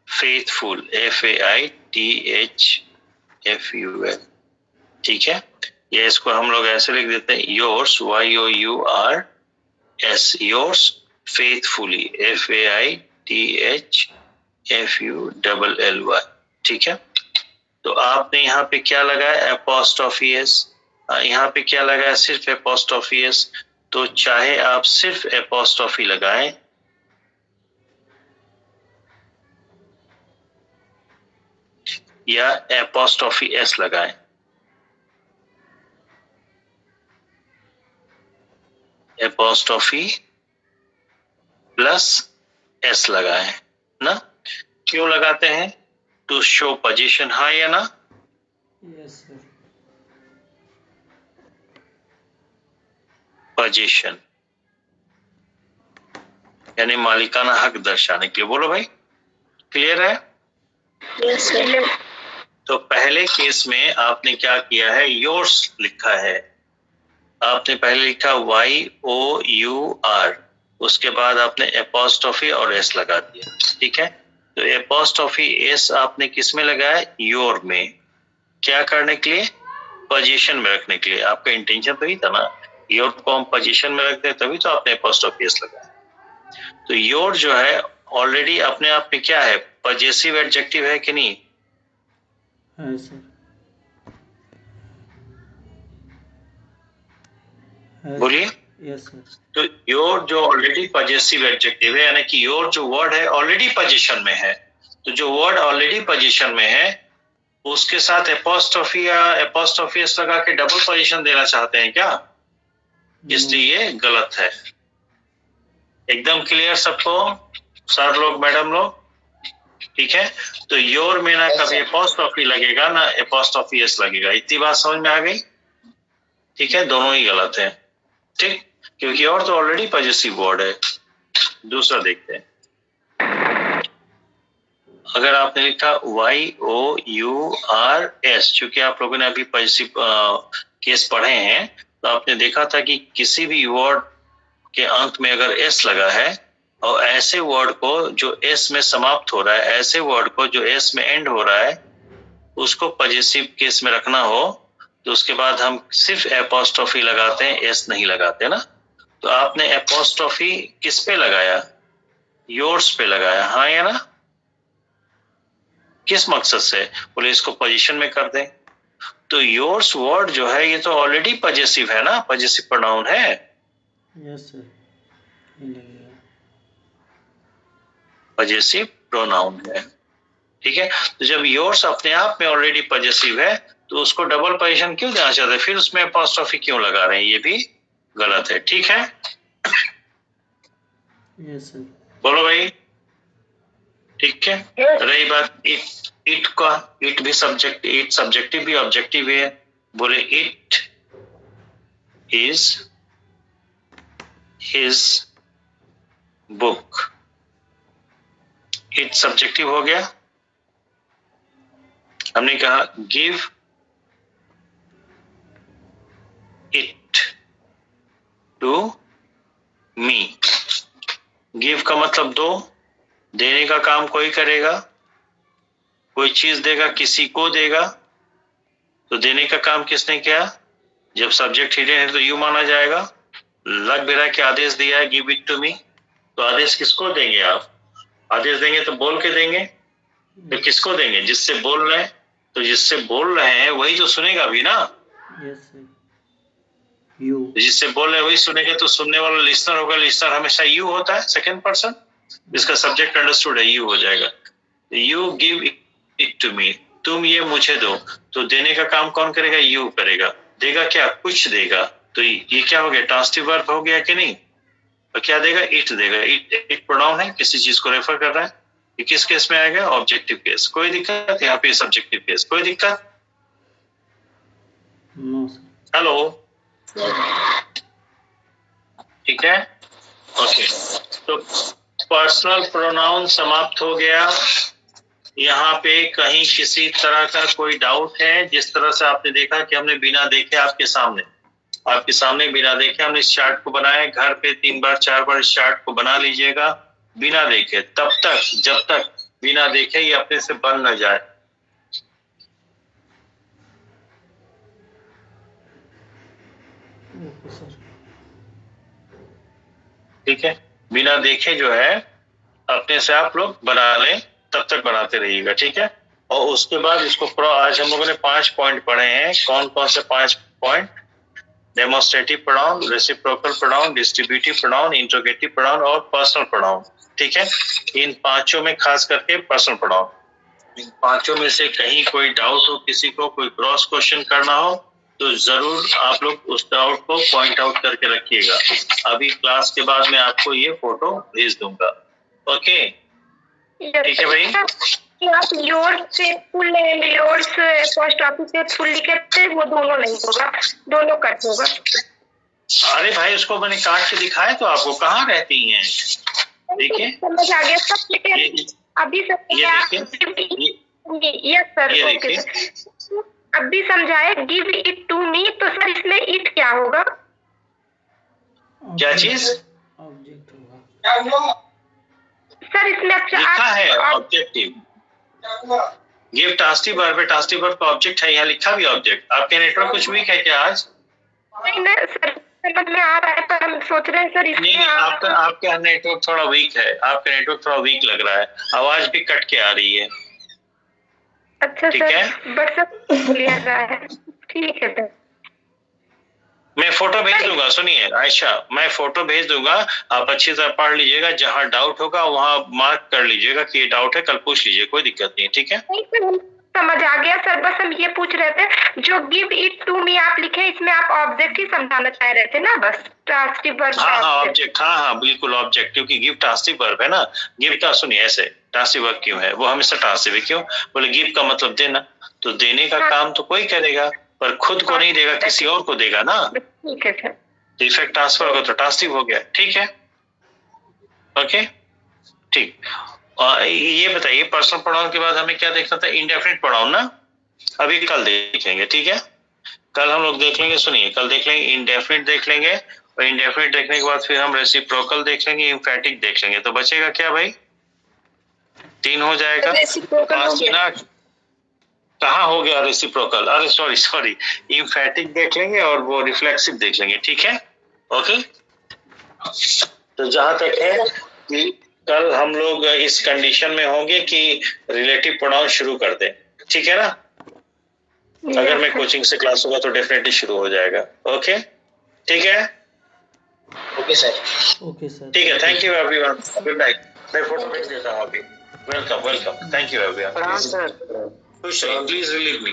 फेथफुल, FAITHFUL, ठीक है। ये इसको हम लोग ऐसे लिख देते हैं, yours YOURS, yours faithfully, FAITHFULLY, ठीक है। तो आपने यहाँ पे क्या लगाया, एपोस्ट्रोफी एस, यहाँ पे क्या लगाया, सिर्फ एपोस्ट्रोफी एस। तो चाहे आप सिर्फ एपोस्ट्रोफी लगाएं या एपोस्ट्रोफी एस लगाएं, एपोस्ट्रोफी प्लस एस लगाएं ना। क्यों लगाते हैं, टू शो पोजीशन, हाँ या ना। Yes sir. पोजीशन यानी मालिकाना हक दर्शाने के लिए, बोलो भाई, क्लियर है? Yes sir. तो पहले केस में आपने क्या किया है, योर्स लिखा है, आपने पहले लिखा YOUR, उसके बाद आपने एपोस्ट्रोफी और एस लगा दिया, ठीक है। तो एपोस्ट्रोफी एस आपने किस में लगाया? योर में। क्या करने के लिए? पोजीशन में रखने के लिए। आपका इंटेंशन तो ही था ना, योर को हम पोजीशन में रखते हैं, तभी तो आपने एपोस्ट्रोफी एस लगाया। तो योर जो है ऑलरेडी अपने आप में क्या है? पजेसिव एडजेक्टिव है कि नहीं? है सर। बोलिए। Yes sir. तो योर जो ऑलरेडी पजेसिव एडजेक्टिव है, यानी कि योर जो वर्ड है ऑलरेडी पोजीशन में है। तो जो वर्ड ऑलरेडी पोजीशन में है उसके साथ एपोस्ट्रोफी या एपोस्ट्रोफी एस लगा के डबल पोजीशन देना चाहते हैं क्या? इसलिए ये गलत है। एकदम क्लियर सबको, सर लोग, मैडम लोग? ठीक है। तो योर में ना कभी एपोस्ट्रोफी लगेगा ना एपोस्ट्रोफी एस लगेगा। इतनी बात समझ में आ गई? ठीक है, दोनों ही गलत है। ठीक, क्योंकि और तो ऑलरेडी पॉजिटिव वर्ड है। दूसरा देखते हैं। अगर आपने लिखा YOURS, चूंकि आप लोगों ने अभी पॉजिटिव केस पढ़े हैं, तो आपने देखा था कि किसी भी वर्ड के अंत में अगर एस लगा है और ऐसे वर्ड को जो एस में समाप्त हो रहा है, ऐसे वर्ड को जो एस में एंड हो रहा है, उसको पॉजिटिव केस में रखना हो तो उसके बाद हम सिर्फ एपोस्ट्रोफी लगाते हैं, एस नहीं लगाते ना। तो आपने एपोस्ट्रोफी किस पे लगाया? योर्स पे लगाया, हाँ या ना? किस मकसद से? बोले इसको पोजीशन में कर दें। तो योर्स वर्ड जो है ये तो ऑलरेडी पजेसिव है ना, पजेसिव प्रोनाउन है। Yes sir. पजेसिव प्रोनाउन है, ठीक है। तो जब योर्स अपने आप में ऑलरेडी पजेसिव है तो उसको डबल पोजीशन क्यों देना चाहते हैं? फिर उसमें एपोस्ट्रोफी क्यों लगा रहे हैं? ये भी गलत है, ठीक है। Yes sir. बोलो भाई, ठीक है। रही बात इट का, इट भी सब्जेक्ट, इट सब्जेक्टिव भी ऑब्जेक्टिव है। बोले it is his book. It subjective हो गया। हमने कहा give it to me. Give का मतलब दो, देने का काम कोई करेगा, कोई चीज देगा, किसी को देगा। तो देने का काम किसने किया? जब सब्जेक्ट हिडन है तो यू माना जाएगा। लग भी रहा है कि आदेश दिया है गिव इट टू मी, तो आदेश किसको देंगे आप? आदेश देंगे तो बोल के देंगे, तो किसको देंगे? जिससे बोल रहे हैं। तो जिससे बोल रहे हैं वही तो सुनेगा भी ना। Yes sir. यू। जिससे बोल रहे हैं वही सुनेगा, तो सुनने वाला लिसनर होगा। लिसनर हमेशा यू होता है, सेकंड पर्सन, जिसका सब्जेक्ट अंडरस्टूड है, यू हो जाएगा। You give it to me, तुम ये मुझे दो। तो देने का काम कौन करेगा? यू करेगा। देगा क्या? कुछ देगा। तो ये क्या हो गया? ट्रांसिटिव वर्ब हो गया कि नहीं? तो क्या देगा? इट देगा। इट प्रोनाउन है, किसी चीज को रेफर कर रहा है। ये किस केस में आएगा? Objective case. कोई दिक्कत? यहाँ पे सब्जेक्टिव केस, कोई दिक्कत? No sir. हेलो, ठीक है, ओके। तो पर्सनल प्रोनाउन समाप्त हो गया। यहाँ पे कहीं किसी तरह का कोई डाउट है? जिस तरह से आपने देखा कि हमने बिना देखे आपके सामने बिना देखे हमने इस चार्ट को बनाया। घर पे 3 बार 4 बार इस चार्ट को बना लीजिएगा बिना देखे, तब तक जब तक बिना देखे ये अपने से बन न जाए। Okay sir. ठीक है, बिना देखे जो है अपने से आप लोग बना लें, तब तक बनाते रहिएगा, ठीक है। और उसके बाद इसको आज हम लोगों ने 5 पॉइंट पढ़े हैं। कौन कौन से 5 point? Demonstrative pronoun, reciprocal pronoun, distributive pronoun, interrogative pronoun और पर्सनल प्रोनाउन, ठीक है। इन पांचों में खास करके पर्सनल प्रोनाउन। इन पांचों में से कहीं कोई डाउट हो, किसी को कोई क्रॉस क्वेश्चन करना हो, तो जरूर आप लोग उस डाउट को पॉइंट आउट करके रखिएगा। अभी क्लास के बाद मैं आपको ये फोटो भेज दूंगा, ओके? ठीक है भाई। आप योर्स से full and yours post office से फुल लिखते, वो दोनों नहीं होगा, दोनों कट होगा। अरे भाई उसको मैंने काट के दिखाया तो आपको, कहाँ रहती हैं? देखिए समझ आ गया सब। अभी यस सर, ओके सर। अभी समझाए गिव इट टू मी, तो सर इसमें इट क्या होगा? क्या चीज? ऑब्जेक्ट होगा। सर इसमें लिखा है ऑब्जेक्टिव, गिव टास्टी वर्ब है, टास्टी वर्ब का ऑब्जेक्ट है, यहाँ लिखा भी ऑब्जेक्ट। आपके नेटवर्क कुछ वीक है क्या आज? नहीं सर समझ में आ रहा है, पर हम सोच रहे हैं सर इसमें नहीं, आपका नेटवर्क थोड़ा वीक है, आपका नेटवर्क थोड़ा वीक लग रहा है, आवाज भी कट के आ रही है। अच्छा ठीक सर, है, बट सब लिया रहा है, ठीक है सर। मैं फोटो भेज दूंगा, सुनिए आयशा, मैं फोटो भेज दूंगा, आप अच्छी तरह पढ़ लीजिएगा, जहां डाउट होगा वहां मार्क कर लीजिएगा कि ये डाउट है, कल पूछ लीजिए, कोई दिक्कत नहीं है, ठीक है? नहीं सर समझ आ गया सर, बस हम ये पूछ रहे थे जो गिव इट टू मी आप लिखे इसमें आप ऑब्जेक्ट ही समझाना चाह रहे थे ना, बस टास्टिव वर्ब। हाँ ऑब्जेक्ट, हाँ बिल्कुल ऑब्जेक्ट, क्योंकि गिव टास्टिव वर्ब है ना। गिव का सुनिए ऐसे टास्टिव वर्ब क्यों है, वो हमेशा टास्टिव है, क्यों बोले? गिव का मतलब देना, तो देने का काम तो कोई करेगा, पर खुद को नहीं देगा, किसी और को देगा ना। ठीक है सर, इफेक्ट ट्रांसफर होगा तो टास्टिव हो गया, ठीक है? ओके ठीक। ये बताइए पर्सनल प्रोनाउन के बाद हमें क्या देखना था? इंडेफिनिट प्रोनाउन ना, अभी कल देखेंगे, ठीक है? कल हम लोग देख लेंगे, सुनिए कल देख लेंगे इंडेफिनिट देख लेंगे, और इंडेफिनिट देखने के बाद फिर हम रेसिप्रोकल देख लेंगे, एम्फैटिक देख लेंगे, तो बचेगा क्या भाई? 3 हो जाएगा। कहाँ हो गया रेसिप्रोकल? अरे सॉरी, एम्फैटिक देख लेंगे और वो रिफ्लेक्सिव देख लेंगे, ठीक है? ओके, तो जहां तक है कि कल हम लोग इस कंडीशन में होंगे कि रिलेटिव प्रोनाउन शुरू कर दें, ठीक है ना? अगर मैं कोचिंग से क्लास होगा तो डेफिनेटली शुरू हो जाएगा। ओके ठीक है, ओके सर, ओके सर, ठीक है, thank you everyone, good night. मैं फोटो भेज देता हूँ अभी। वेलकम, थैंक यू एवरीवन, खुश रहिए, प्लीज रिलीव मी।